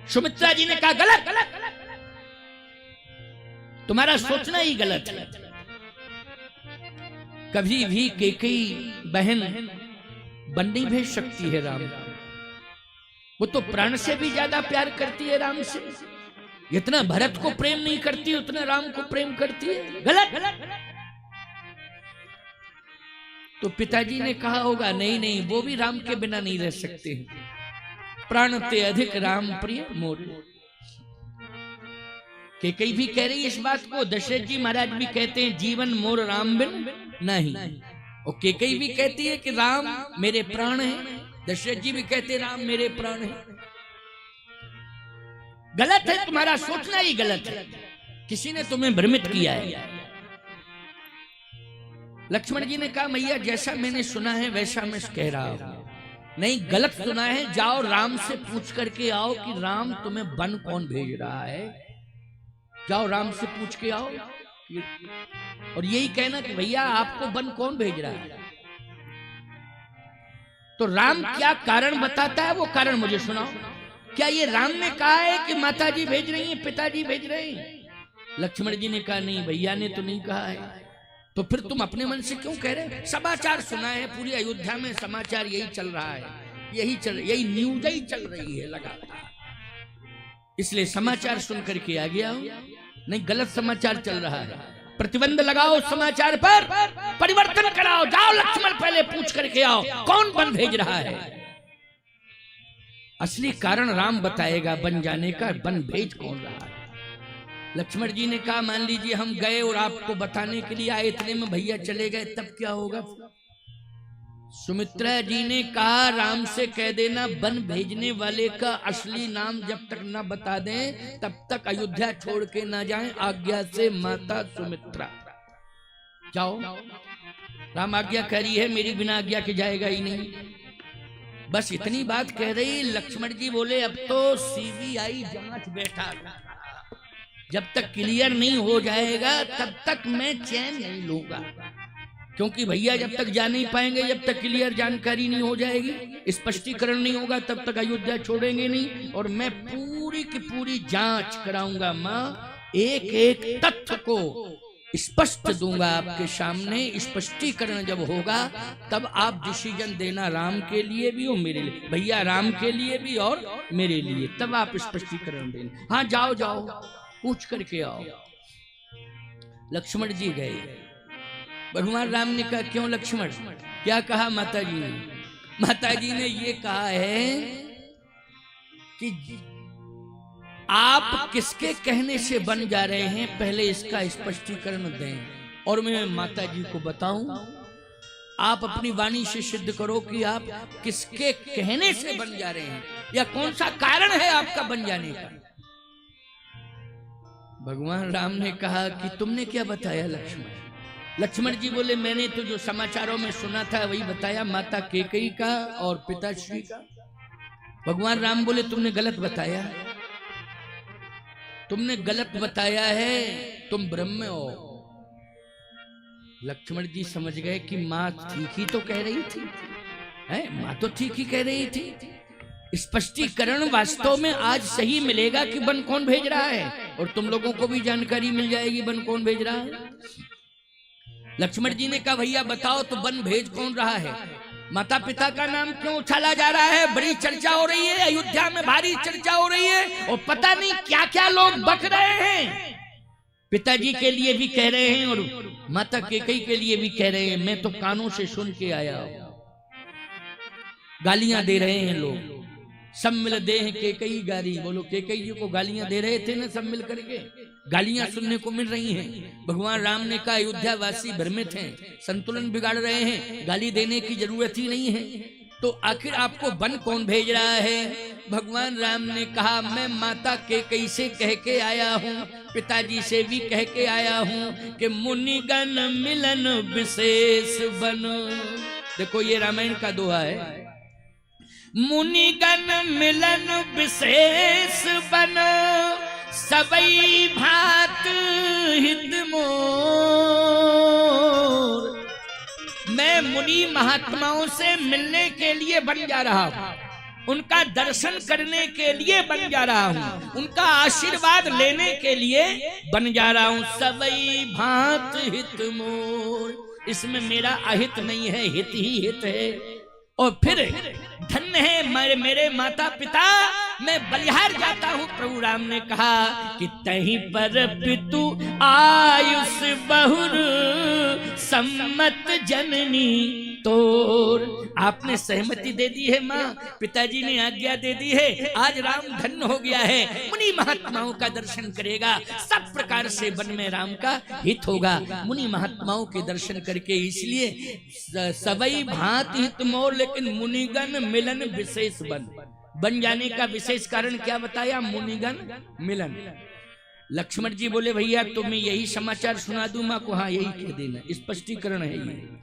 सुमित्रा जी ने कहा गलत, तुम्हारा सोचना ही गलत है। कभी भी कैकेयी बहन वन नहीं भेज सकती है राम। वो तो प्राण से भी ज्यादा प्यार करती है राम से। जितना भरत को प्रेम नहीं करती उतना राम को प्रेम करती है। गलत। तो पिताजी ने कहा होगा नहीं नहीं, वो भी राम के बिना नहीं रह सकते, प्राण ते अधिक राम प्रिय मोर। कैकेयी भी कह रही है इस बात को, दशरथ जी महाराज भी कहते हैं जीवन मोर राम बिन नहीं, और कैकेयी भी कहती है कि राम मेरे प्राण है। दशरथ जी भी कहते राम मेरे प्राण है। गलत है, तुम्हारा सोचना ही गलत है। किसी ने तुम्हें भ्रमित किया है। लक्ष्मण जी ने कहा मैया जैसा मैंने सुना है वैसा मैं कह रहा हूं। नहीं, गलत सुना है। जाओ राम से पूछ करके आओ कि राम तुम्हें वन कौन भेज रहा है। जाओ राम से पूछ के आओ और यही कहना कि भैया आपको वन कौन भेज रहा है। तो राम क्या कारण बताता है वो कारण मुझे सुनाओ। क्या ये राम ने कहा है कि माताजी भेज रही हैं, पिताजी भेज रहे हैं? लक्ष्मण जी ने कहा नहीं, भैया ने तो नहीं कहा है। तो फिर तुम अपने मन से क्यों कह रहे? समाचार सुना है, पूरी अयोध्या में समाचार यही चल रहा है, यही न्यूज ही चल रही है लगातार, इसलिए समाचार सुन करके आ गया हूं। नहीं, गलत समाचार चल रहा है। प्रतिबंध लगाओ समाचार पर, परिवर्तन कराओ। जाओ लक्ष्मण पहले पूछ करके आओ कौन वन भेज रहा है। असली कारण राम बताएगा बन जाने का, वन भेज कौन रहा है। लक्ष्मण जी ने कहा मान लीजिए हम गए और आपको बताने के लिए आए, इतने में भैया चले गए, तब क्या होगा? सुमित्रा जी ने कहा राम से कह देना वन भेजने वाले का असली नाम जब तक न बता दें तब तक अयोध्या छोड़ के ना जाएं। आज्ञा से माता सुमित्रा। जाओ, राम आज्ञा कह रही है, मेरी बिना आज्ञा के जाएगा ही नहीं। बस इतनी बात कह रही। लक्ष्मण जी बोले अब तो सीबीआई जांच बैठा, जब तक क्लियर नहीं हो जाएगा तब तक मैं चैन नहीं लूंगा, क्योंकि भैया जब तक जा नहीं पाएंगे, जब तक क्लियर जानकारी नहीं हो जाएगी, स्पष्टीकरण नहीं होगा, तब तक अयोध्या छोड़ेंगे नहीं। और मैं पूरी की पूरी जांच कराऊंगा माँ, एक एक तथ्य को स्पष्ट दूंगा आपके सामने। स्पष्टीकरण जब होगा तब आप डिसीजन देना, राम के लिए भी और मेरे लिए। भैया राम के लिए भी और मेरे लिए, तब आप स्पष्टीकरण देना। हाँ जाओ जाओ पूछ करके आओ। लक्ष्मण जी गए। भगवान राम ने कहा क्यों लक्ष्मण, क्या कहा माता जी ने? माता जी ने ये कहा है कि आप किसके कहने से बन जा रहे हैं, पहले इसका स्पष्टीकरण दें और मैं माता जी को बताऊं। आप अपनी वाणी से सिद्ध करो कि आप किसके कहने से बन जा रहे हैं, या कौन सा कारण है आपका बन जाने का। भगवान राम ने कहा कि तुमने क्या बताया लक्ष्मण? लक्ष्मण जी बोले मैंने तो जो समाचारों में सुना था वही बताया, माता कैकेयी का और पिताश्री का। भगवान राम बोले तुमने गलत बताया है, तुमने गलत बताया है, तुम ब्रह्म हो। लक्ष्मण जी समझ गए कि माँ ठीक ही तो कह रही थी, है माँ तो ठीक ही कह रही थी। स्पष्टीकरण वास्तव में आज सही मिलेगा कि वन कौन भेज रहा है, और तुम लोगों को भी जानकारी मिल जाएगी वन कौन भेज रहा है। लक्ष्मण जी ने कहा भैया बताओ तो वन भेज कौन रहा है, माता पिता का नाम क्यों उछाला जा रहा है, बड़ी चर्चा हो रही है, अयोध्या में भारी चर्चा हो रही है, और पता नहीं क्या क्या लोग बक रहे हैं। पिताजी के लिए भी कह रहे हैं और माता कैकेयी के लिए भी कह रहे हैं। मैं तो कानों से सुन के आया हूं, गालियां दे रहे हैं लोग, सब मिल दे हैं कैकेयी गाली। बोलो कैकेयी जी को गालियां दे रहे थे ना, सब मिल करके गालियां सुनने को मिल रही हैं। भगवान राम ने कहा अयोध्या वासी भ्रमित हैं, संतुलन बिगाड़ रहे हैं, गाली देने की जरूरत ही नहीं है। तो आखिर आपको वन कौन भेज रहा है? भगवान राम ने कहा मैं माता कैकेयी से कह के आया हूँ, पिताजी से भी कह के आया हूँ कि मुनिगण मिलन विशेष बन। देखो ये रामायण का दोहा है, मुनिगण मिलन विशेष बन, सबई भात हित मोर। मैं मुनि महात्माओं से मिलने के लिए बन जा रहा हूं, उनका दर्शन करने के लिए बन जा रहा हूं, उनका आशीर्वाद लेने के लिए बन जा रहा हूं। सबई भात हित मोर, इसमें मेरा अहित नहीं है, हित ही हित है। और फिर धन्य है मेरे माता पिता, मैं बलिहार जाता हूँ। प्रभु राम ने कहा कि तहीं पर पितु आयुष बहुर सम्मत जननी तोर। आपने सहमति दे दी है माँ, पिताजी ने आज्ञा दे दी है, आज राम धन्य हो गया है, मुनि महात्माओं का दर्शन करेगा, सब प्रकार से वन में राम का हित होगा मुनि महात्माओं के दर्शन करके। इसलिए सबई भांति हित मोर, लेकिन मुनिगण मिलन विशेष बन जाने का विशेष कारण क्या बताया? मुनिगण मिलन। लक्ष्मण जी बोले भैया तो मैं यही समाचार सुना दूं माँ को? हाँ यही कह देना, स्पष्टीकरण है ये।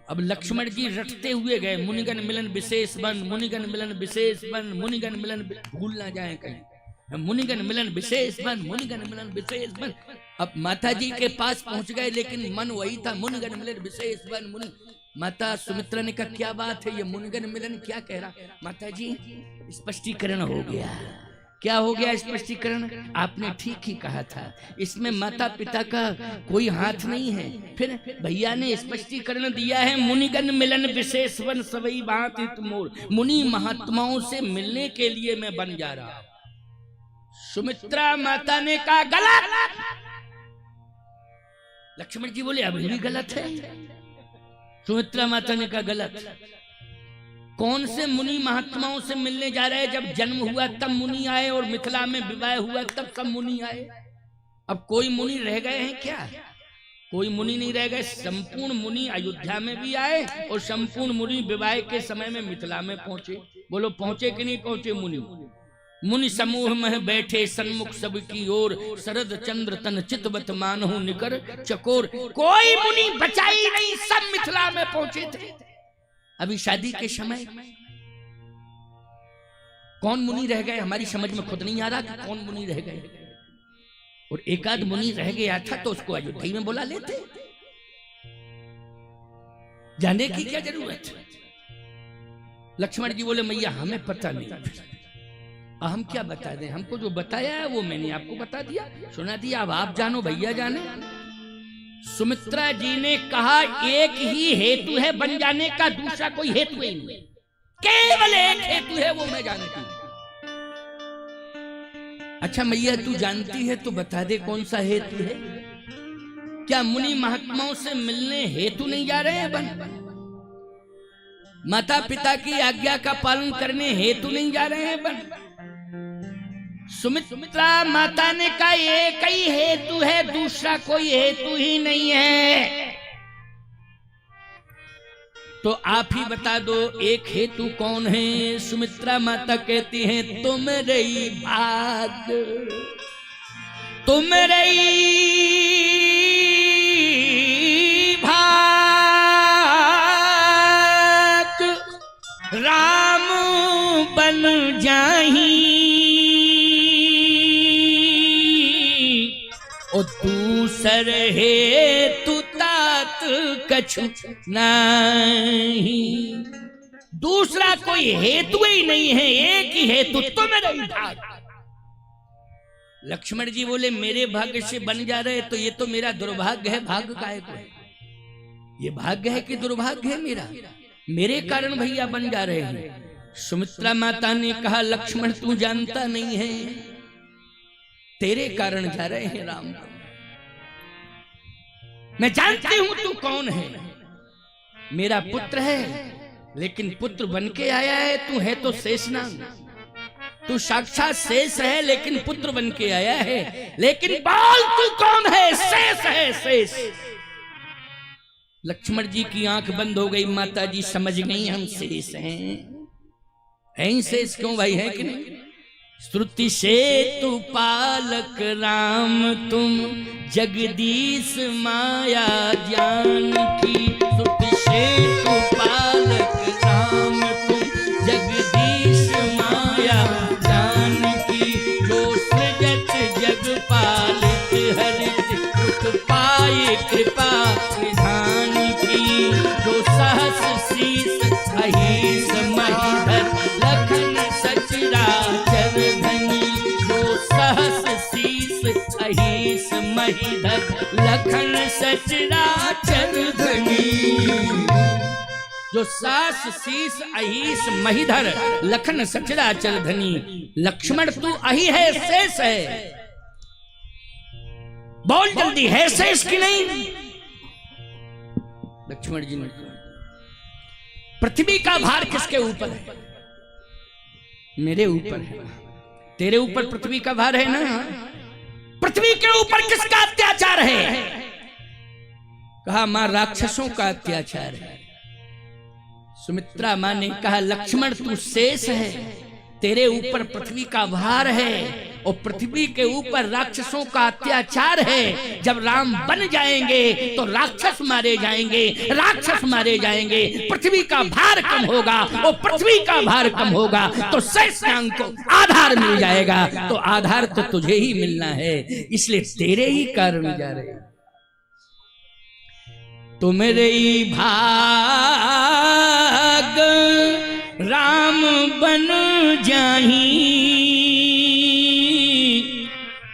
अब लक्ष्मण जी रटते हुए गए, मुनिगण मिलन विशेष बन, मुनिगण मिलन विशेष बन, मुनिगण मिलन, भूल ना जाए कहीं, मुनिगण मिलन विशेष बन, मुनिगण मिलन विशेष बन। अब माता जी के पास पहुंच गए, लेकिन मन वही था, मुनिगण मिलन विशेष बन। मुनि माता सुमित्रा ने कहा क्या बात है, ये मुनिगण मिलन क्या कह रहा? माता जी स्पष्टीकरण हो गया। क्या हो गया स्पष्टीकरण? आपने ठीक ही कहा था, इसमें माता पिता का कोई हाथ नहीं है। फिर भैया ने स्पष्टीकरण दिया है, मुनिगण मिलन विशेष बन, सबई भांति हित मोर। मुनि महात्माओं से मिलने के लिए मैं बन जा रहा हूं। सुमित्रा माता ने कहा गलत। लक्ष्मण जी बोले अभी भी गलत है। सुमित्रा माता ने कहा गलत। कौन से मुनि महात्माओं से मिलने जा रहे हैं? जब जन्म हुआ तब मुनि आए, और मिथिला में विवाह हुआ तब सब मुनि आए। अब कोई मुनि रह गए हैं क्या? कोई मुनि नहीं रह गए। संपूर्ण मुनि अयोध्या में भी आए, और संपूर्ण मुनि विवाह के समय में मिथिला में पहुंचे। बोलो पहुंचे कि नहीं पहुंचे? मुनि समूह में बैठे सन्मुख सबकी ओर, शरद चंद्र तन चितवत मानहु निकर चकोर। कोई मुनि बचा ही नहीं, सब मिथिला में पहुंचे थे। अभी शादी के समय कौन मुनि रह गए हमारी समझ में खुद नहीं आ रहा कि कौन मुनि रह गए। और एक आध मुनि रह गया था तो उसको अयोध्या में बुला लेते, जाने की क्या जरूरत है? लक्ष्मण जी बोले मैया हमें पता नहीं, हम क्या बता दें, हमको जो बताया है वो मैंने आपको बता दिया, सुना दिया, अब आप जानो भैया जाने। सुमित्रा जी ने कहा एक ही हेतु है बन जाने का, दूसरा कोई हेतु ही नहीं, केवल एक हेतु है, वो मैं जानती हूं। अच्छा मैया तू जानती है तो बता दे कौन सा हेतु है? क्या मुनि महात्माओं से मिलने हेतु नहीं जा रहे हैं बन? माता पिता की आज्ञा का पालन करने हेतु नहीं जा रहे हैं बन? सुमित्रा माता ने कहा एक ही हेतु है, दूसरा कोई हेतु ही नहीं है। तो आप ही बता दो एक हेतु कौन है? सुमित्रा माता कहती हैं तुम रही भाग, तुम रही जाही ओ दूसर हेतु तात कछु नहीं। दूसरा कोई हेतु ही नहीं है, एक ही हेतु तुम रही भाग। लक्ष्मण जी बोले मेरे भाग्य से बन जा रहे तो ये तो मेरा दुर्भाग्य है, भाग्य काहे को है? ये भाग्य है कि दुर्भाग्य है मेरा? मेरे कारण भैया बन जा रहे हैं। सुमित्रा माता ने कहा लक्ष्मण तू जानता नहीं है, तेरे कारण जा रहे हैं राम। मैं जानती हूं तू कौन है, मेरा पुत्र है, लेकिन पुत्र बन के आया है। तू है तो शेषनाग, तू साक्षात शेष है, लेकिन पुत्र बन के आया है। लेकिन बोल तू कौन है? शेष है, शेष। लक्ष्मण जी की आंख बंद हो गई। माता जी समझ गई हम शेष हैं। शेष क्यों भाई, है कि नहीं? श्रुति से तू पालक राम तुम जगदीश माया जान की। श्रुति से तू पालक राम तुम जगदीश माया जान की। जो सृजत जग पालित हरित दुख पाए कृपा निधान की। जो सहस शीस अहिस महिधर लखन सचराचर धनी। जो सहस शीस अहिस महिधर लखन सचराचर धनी। जो सास शीस अहिस महिधर लखन सचराचर धनी। लक्ष्मण तू अहि है, शेष है। बोल जल्दी, है शेष की नहीं? लक्ष्मण जी ने कहा पृथ्वी का भार किसके ऊपर है? मेरे ऊपर है। तेरे ऊपर पृथ्वी का भार है ना? पृथ्वी के ऊपर किसका अत्याचार है? कहा मां राक्षसों का अत्याचार है। सुमित्रा मां ने कहा लक्ष्मण तू शेष है, तेरे ऊपर पृथ्वी का भार है और पृथ्वी के ऊपर राक्षसों का अत्याचार है। जब राम बन जाएंगे तो राक्षस मारे जाएंगे, राक्षस मारे जाएंगे, पृथ्वी का भार कम होगा और पृथ्वी का भार कम होगा तो शेषनाग को आधार मिल जाएगा। तो आधार तो तुझे ही मिलना है, इसलिए तेरे ही कारण जा रहे हैं। तुम्हारे भाग राम बन जाही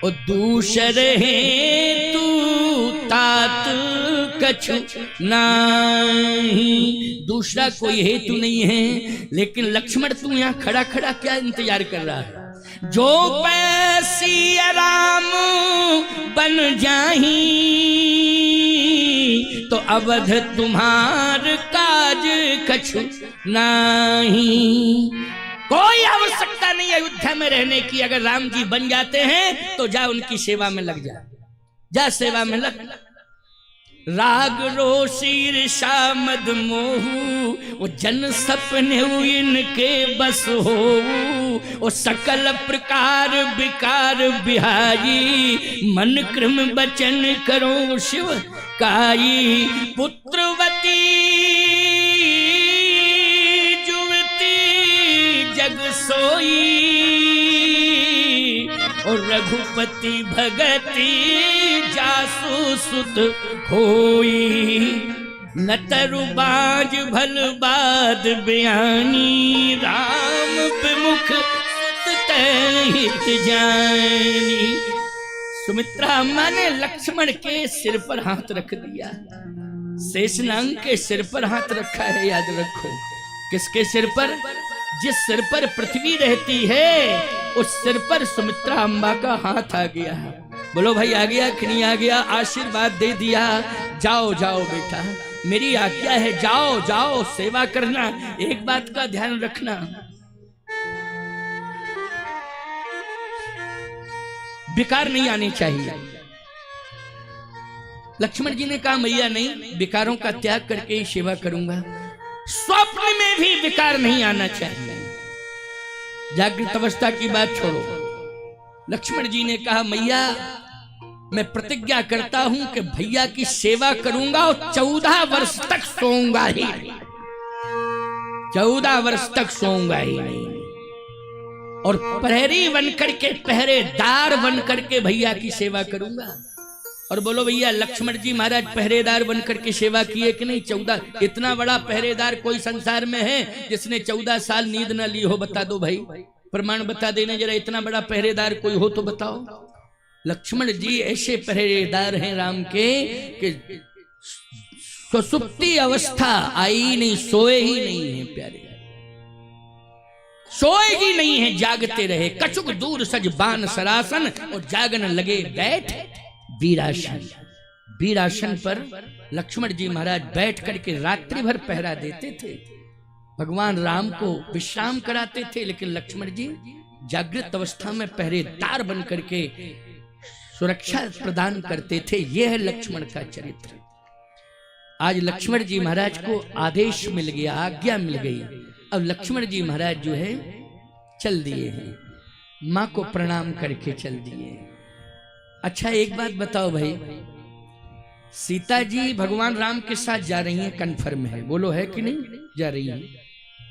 और दूसर हेतु तात कछु नहीं। दूसरा कोई हेतु नहीं है, लेकिन लक्ष्मण तू यहाँ खड़ा खड़ा क्या इंतजार कर रहा है? जो पैसी राम बन जाही तो अवध तुम्हार काज कछु नहीं। कोई आवश्यकता नहीं अयोध्या में रहने की। अगर राम जी बन जाते हैं तो जा उनकी सेवा में लग जा, जा सेवा में लग। राग रोषी ईर्षा मद मोहू वो जन सपने इनके बस हो। वो सकल प्रकार विकार बिहाई मन क्रम बचन करो शिव काई। पुत्रवती जुवती जग सोई और रघुपति भगति जासु सुत होई। न तरुबाज भल बाद बयानी राम विमुख सुत हित जानी। सुमित्रा अम्मा ने लक्ष्मण के सिर पर हाथ रख दिया। शेषनाग के सिर पर हाथ रखा है, याद रखो। किसके सिर पर? जिस सिर पर पृथ्वी रहती है उस सिर पर सुमित्रा अम्बा का हाथ आ गया। बोलो भाई आ गया कि नहीं आ गया? आशीर्वाद दे दिया। जाओ जाओ बेटा, मेरी आज्ञा है, जाओ जाओ सेवा करना। एक बात का ध्यान रखना, विकार नहीं आनी चाहिए। लक्ष्मण जी ने कहा मैया नहीं, विकारों का त्याग करके ही सेवा करूंगा। स्वप्न में भी विकार नहीं आना चाहिए। जागृत अवस्था की बात छोड़ो। लक्ष्मण जी ने कहा मैया मैं प्रतिज्ञा करता हूं कि भैया की सेवा करूंगा और 14 वर्ष तक सोऊंगा ही। 14 वर्ष तक सोऊंगा ही नहीं। और प्रहरी बनकर के, पहरेदार बनकर के भैया की सेवा करूंगा। और बोलो भैया, लक्ष्मण जी महाराज पहरेदार बनकर के सेवा किए कि नहीं? 14। इतना बड़ा पहरेदार कोई संसार में है जिसने 14 साल नींद न ली हो? बता दो भाई, प्रमाण बता देने जरा। इतना बड़ा पहरेदार कोई हो तो बताओ। लक्ष्मण जी ऐसे पहरेदार हैं राम के कि सुसुप्ति अवस्था आई नहीं, सोए ही नहीं है प्यारे, सोए ही नहीं है, जागते रहे। कछुक दूर सज बान सरासन, और जागन लगे बैठ वीरासन। वीरासन पर लक्ष्मण जी महाराज बैठ करके रात्रि भर पहरा देते थे, भगवान राम को विश्राम कराते थे, लेकिन लक्ष्मण जी जागृत अवस्था में पहरेदार बन करके सुरक्षा प्रदान करते थे। यह है लक्ष्मण का चरित्र। आज लक्ष्मण जी महाराज को आदेश मिल गया, आज्ञा मिल गई। अब लक्ष्मण जी महाराज जो है चल दिए हैं, मां को प्रणाम करके चल दिए। अच्छा एक बात बताओ भाई, सीता जी भगवान राम के साथ जा रही हैं, कन्फर्म है? बोलो है कि नहीं जा रही हैं?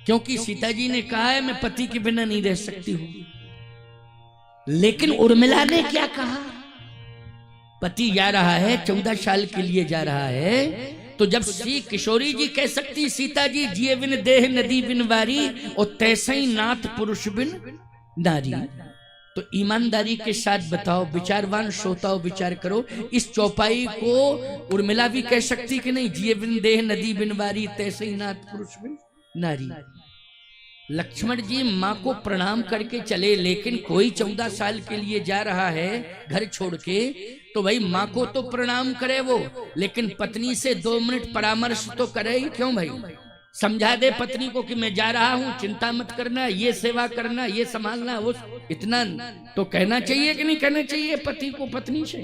क्योंकि सीता जी ने कहा है मैं पति के बिना नहीं रह सकती हूं। लेकिन उर्मिला ने क्या कहा? पति जा रहा है, 14 साल के लिए जा रहा है, तो जब श्री किशोरी जी कह सकती सीता जी जिए बिन देह नदी बिन वारी, और तैसई नाथ पुरुष बिन नारी, तो ईमानदारी के साथ बताओ, विचारवान श्रोताओं विचार करो, इस चौपाई को उर्मिला भी कह सकती कि नहीं? जिए बिन देह नदी बिन वारी, तैसई नाथ पुरुष बिन नारी। लक्ष्मण जी माँ को प्रणाम करके चले, लेकिन कोई 14 साल के लिए जा रहा है घर छोड़ के, तो भाई माँ को तो प्रणाम करे वो, लेकिन पत्नी से 2 मिनट परामर्श तो करे ही। क्यों भाई? समझा दे पत्नी को कि मैं जा रहा हूं, चिंता मत करना, ये सेवा करना, ये संभालना, वो इतना तो कहना चाहिए कि नहीं कहना चाहिए पति को पत्नी से?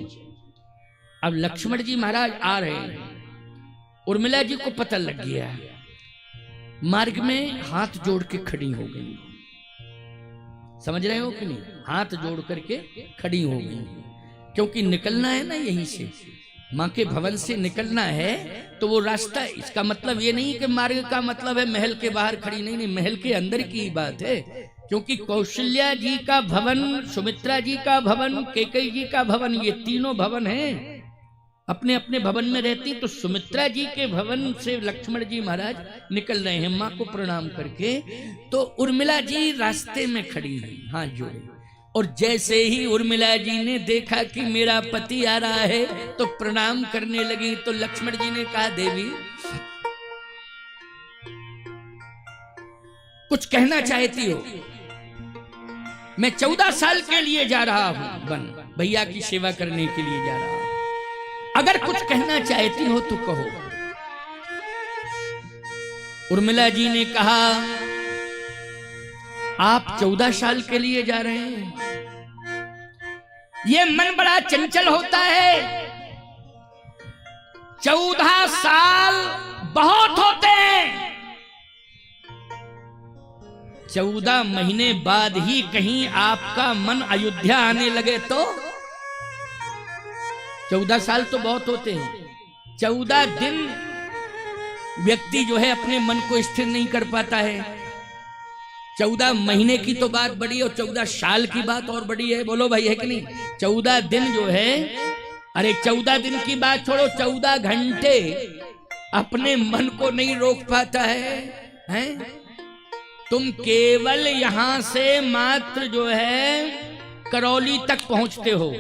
अब लक्ष्मण जी महाराज आ रहे हैं, उर्मिला जी को पता लग गया, मार्ग में हाथ जोड़ के खड़ी हो गई। समझ रहे हो कि नहीं? हाथ जोड़ करके खड़ी हो गई, क्योंकि निकलना है ना यहीं से, माँ के भवन से निकलना है, तो वो रास्ता, इसका मतलब ये नहीं कि मार्ग का मतलब है महल के बाहर खड़ी, नहीं, महल के अंदर की ही बात है। क्योंकि कौशल्या जी का भवन, सुमित्रा जी का भवन, कैकेयी जी का भवन, ये तीनों भवन हैं, अपने अपने भवन में रहती। तो सुमित्रा जी के भवन से लक्ष्मण जी महाराज निकल रहे हैं माँ को प्रणाम करके, तो उर्मिला जी रास्ते में खड़ी हुई, हाथ जोड़े, और जैसे ही उर्मिला जी ने देखा कि मेरा पति आ रहा है तो प्रणाम करने लगी। तो लक्ष्मण जी ने कहा देवी कुछ कहना चाहती हो? मैं 14 साल के लिए जा रहा हूं, बन भैया की सेवा करने के लिए जा रहा हूं, अगर कुछ कहना चाहती हो तो कहो। उर्मिला जी ने कहा आप 14 साल के लिए जा रहे हैं, ये मन बड़ा चंचल होता है, 14 साल बहुत होते हैं, 14 महीने बाद ही कहीं आपका मन अयोध्या आने लगे तो? 14 साल तो बहुत होते हैं, 14 दिन व्यक्ति जो है अपने मन को स्थिर नहीं कर पाता है। 14 महीने की तो बात बड़ी, और 14 साल की बात और बड़ी है। बोलो भाई है कि नहीं? 14 दिन जो है, अरे 14 दिन की बात छोड़ो, 14 घंटे अपने मन को नहीं रोक पाता है, हैं? तुम केवल यहां से मात्र जो है करौली तक पहुंचते हो,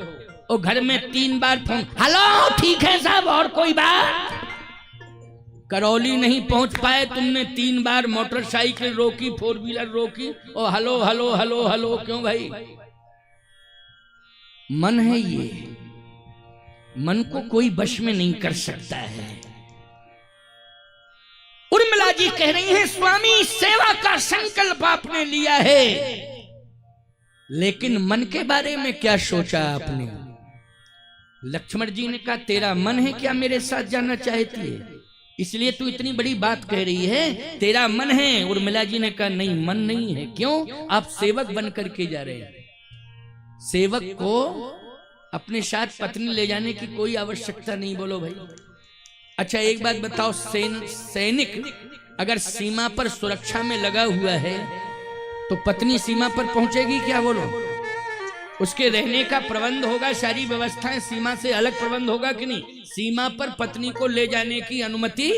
और घर में 3 बार फोन, हेलो ठीक है साहब, और कोई बात? करौली नहीं पहुंच पाए, तुमने 3 बार मोटरसाइकिल रोकी, 4 व्हीलर रोकी, और हेलो हेलो हेलो हेलो। क्यों भाई? मन है ये, मन को कोई वश में नहीं कर सकता है। उर्मिला जी कह रही हैं स्वामी सेवा का संकल्प आपने लिया है, लेकिन मन के बारे में क्या सोचा आपने? लक्ष्मण जी ने कहा तेरा मन है क्या मेरे साथ जाना चाहती है, इसलिए तू इतनी बड़ी बात कह रही है, तेरा मन है? उर्मिला जी ने कहा नहीं, मन नहीं है। क्यों? आप सेवक बन करके जा रहे हैं, सेवक को अपने साथ पत्नी ले जाने की कोई आवश्यकता नहीं। बोलो भाई। अच्छा एक बात बताओ, सैनिक अगर सीमा पर सुरक्षा में लगा हुआ है तो पत्नी सीमा पर पहुंचेगी क्या? बोलो, उसके रहने का प्रबंध होगा, सारी व्यवस्थाएं सीमा से अलग प्रबंध होगा कि नहीं? सीमा पर पत्नी को ले जाने की अनुमति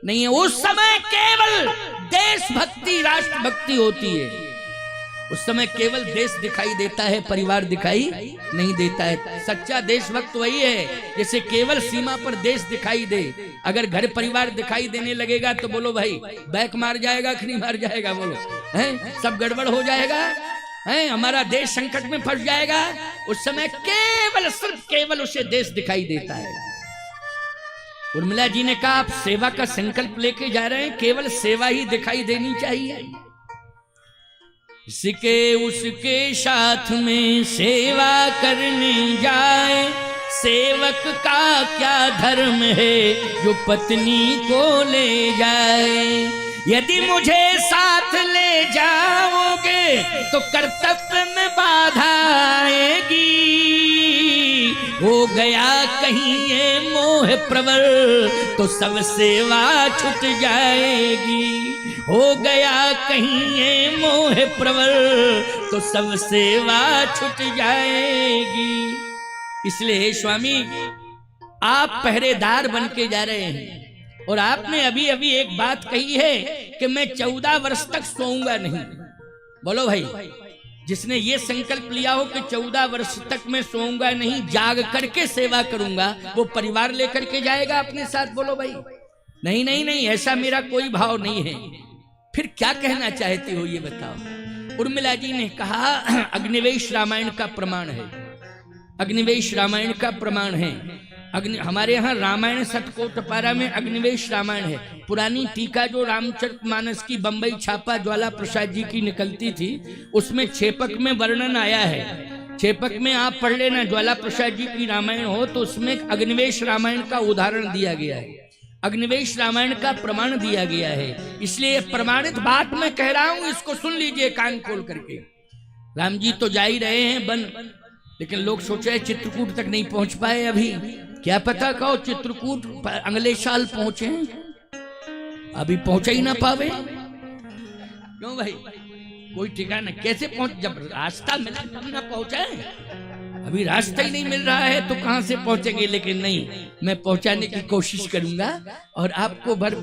नहीं है। उस समय केवल देशभक्ति, राष्ट्रभक्ति होती है। उस समय केवल देश दिखाई देता है, परिवार दिखाई नहीं देता है। सच्चा देशभक्त वही है जैसे केवल सीमा पर देश दिखाई दे। अगर घर परिवार दिखाई देने लगेगा तो बोलो भाई बैक मार जाएगा कि नहीं मार जाएगा? बोलो, हैं? सब गड़बड़ हो जाएगा, हैं? हमारा देश संकट में फंस जाएगा। उस समय केवल, सिर्फ केवल उसे देश दिखाई देता है। उर्मिला जी ने कहा आप सेवा का संकल्प लेके जा रहे हैं, केवल सेवा ही दिखाई देनी चाहिए। इसके उसके साथ में सेवा करने जाए, सेवक का क्या धर्म है जो पत्नी को ले जाए। यदि मुझे साथ ले जाओगे तो कर्तव्य में बाधा आएगी। हो गया कहीं ये मोह प्रबल तो सब सेवा छूट जाएगी। हो गया कहीं ये मोह प्रबल तो सब सेवा छूट जाएगी। इसलिए स्वामी आप पहरेदार बन के जा रहे हैं और आपने अभी अभी एक बात कही है कि मैं 14 वर्ष तक सोऊंगा नहीं। बोलो भाई, जिसने ये संकल्प लिया हो कि 14 वर्ष तक मैं सोऊंगा नहीं, जाग करके सेवा करूंगा, वो परिवार लेकर के जाएगा अपने साथ। बोलो भाई, नहीं नहीं नहीं, ऐसा मेरा कोई भाव नहीं है। फिर क्या कहना चाहते हो ये बताओ। उर्मिला जी ने कहा अग्निवेश रामायण का प्रमाण है, अग्निवेश रामायण का प्रमाण है। हमारे यहाँ रामायण सतकोटपारा में अग्निवेश रामायण है। पुरानी टीका जो रामचरितमानस की बंबई छापा ज्वाला प्रसाद जी की निकलती थी, उसमें छेपक में वर्णन आया है। छेपक में आप पढ़ लेना, ज्वाला प्रसाद जी की रामायण हो तो उसमें अग्निवेश रामायण का उदाहरण दिया गया है, अग्निवेश रामायण का प्रमाण दिया गया है। इसलिए प्रमाणित बात मैं कह रहा हूं, इसको सुन लीजिए कान खोल करके। राम जी तो जा ही रहे हैं बन, लेकिन लोग सोचे चित्रकूट तक नहीं पहुंच पाए अभी। क्या पता कहो चित्रकूट अगले साल पहुंचे, अभी पहुंचा ही ना पावे। क्यों भाई, कोई ठिकाना कैसे पहुंच, जब रास्ता मिला तब ना पहुंचे। अभी रास्ता ही नहीं मिल रहा है तो कहां से पहुंचेंगे। लेकिन नहीं, मैं पहुंचाने की कोशिश करूंगा और आपको भर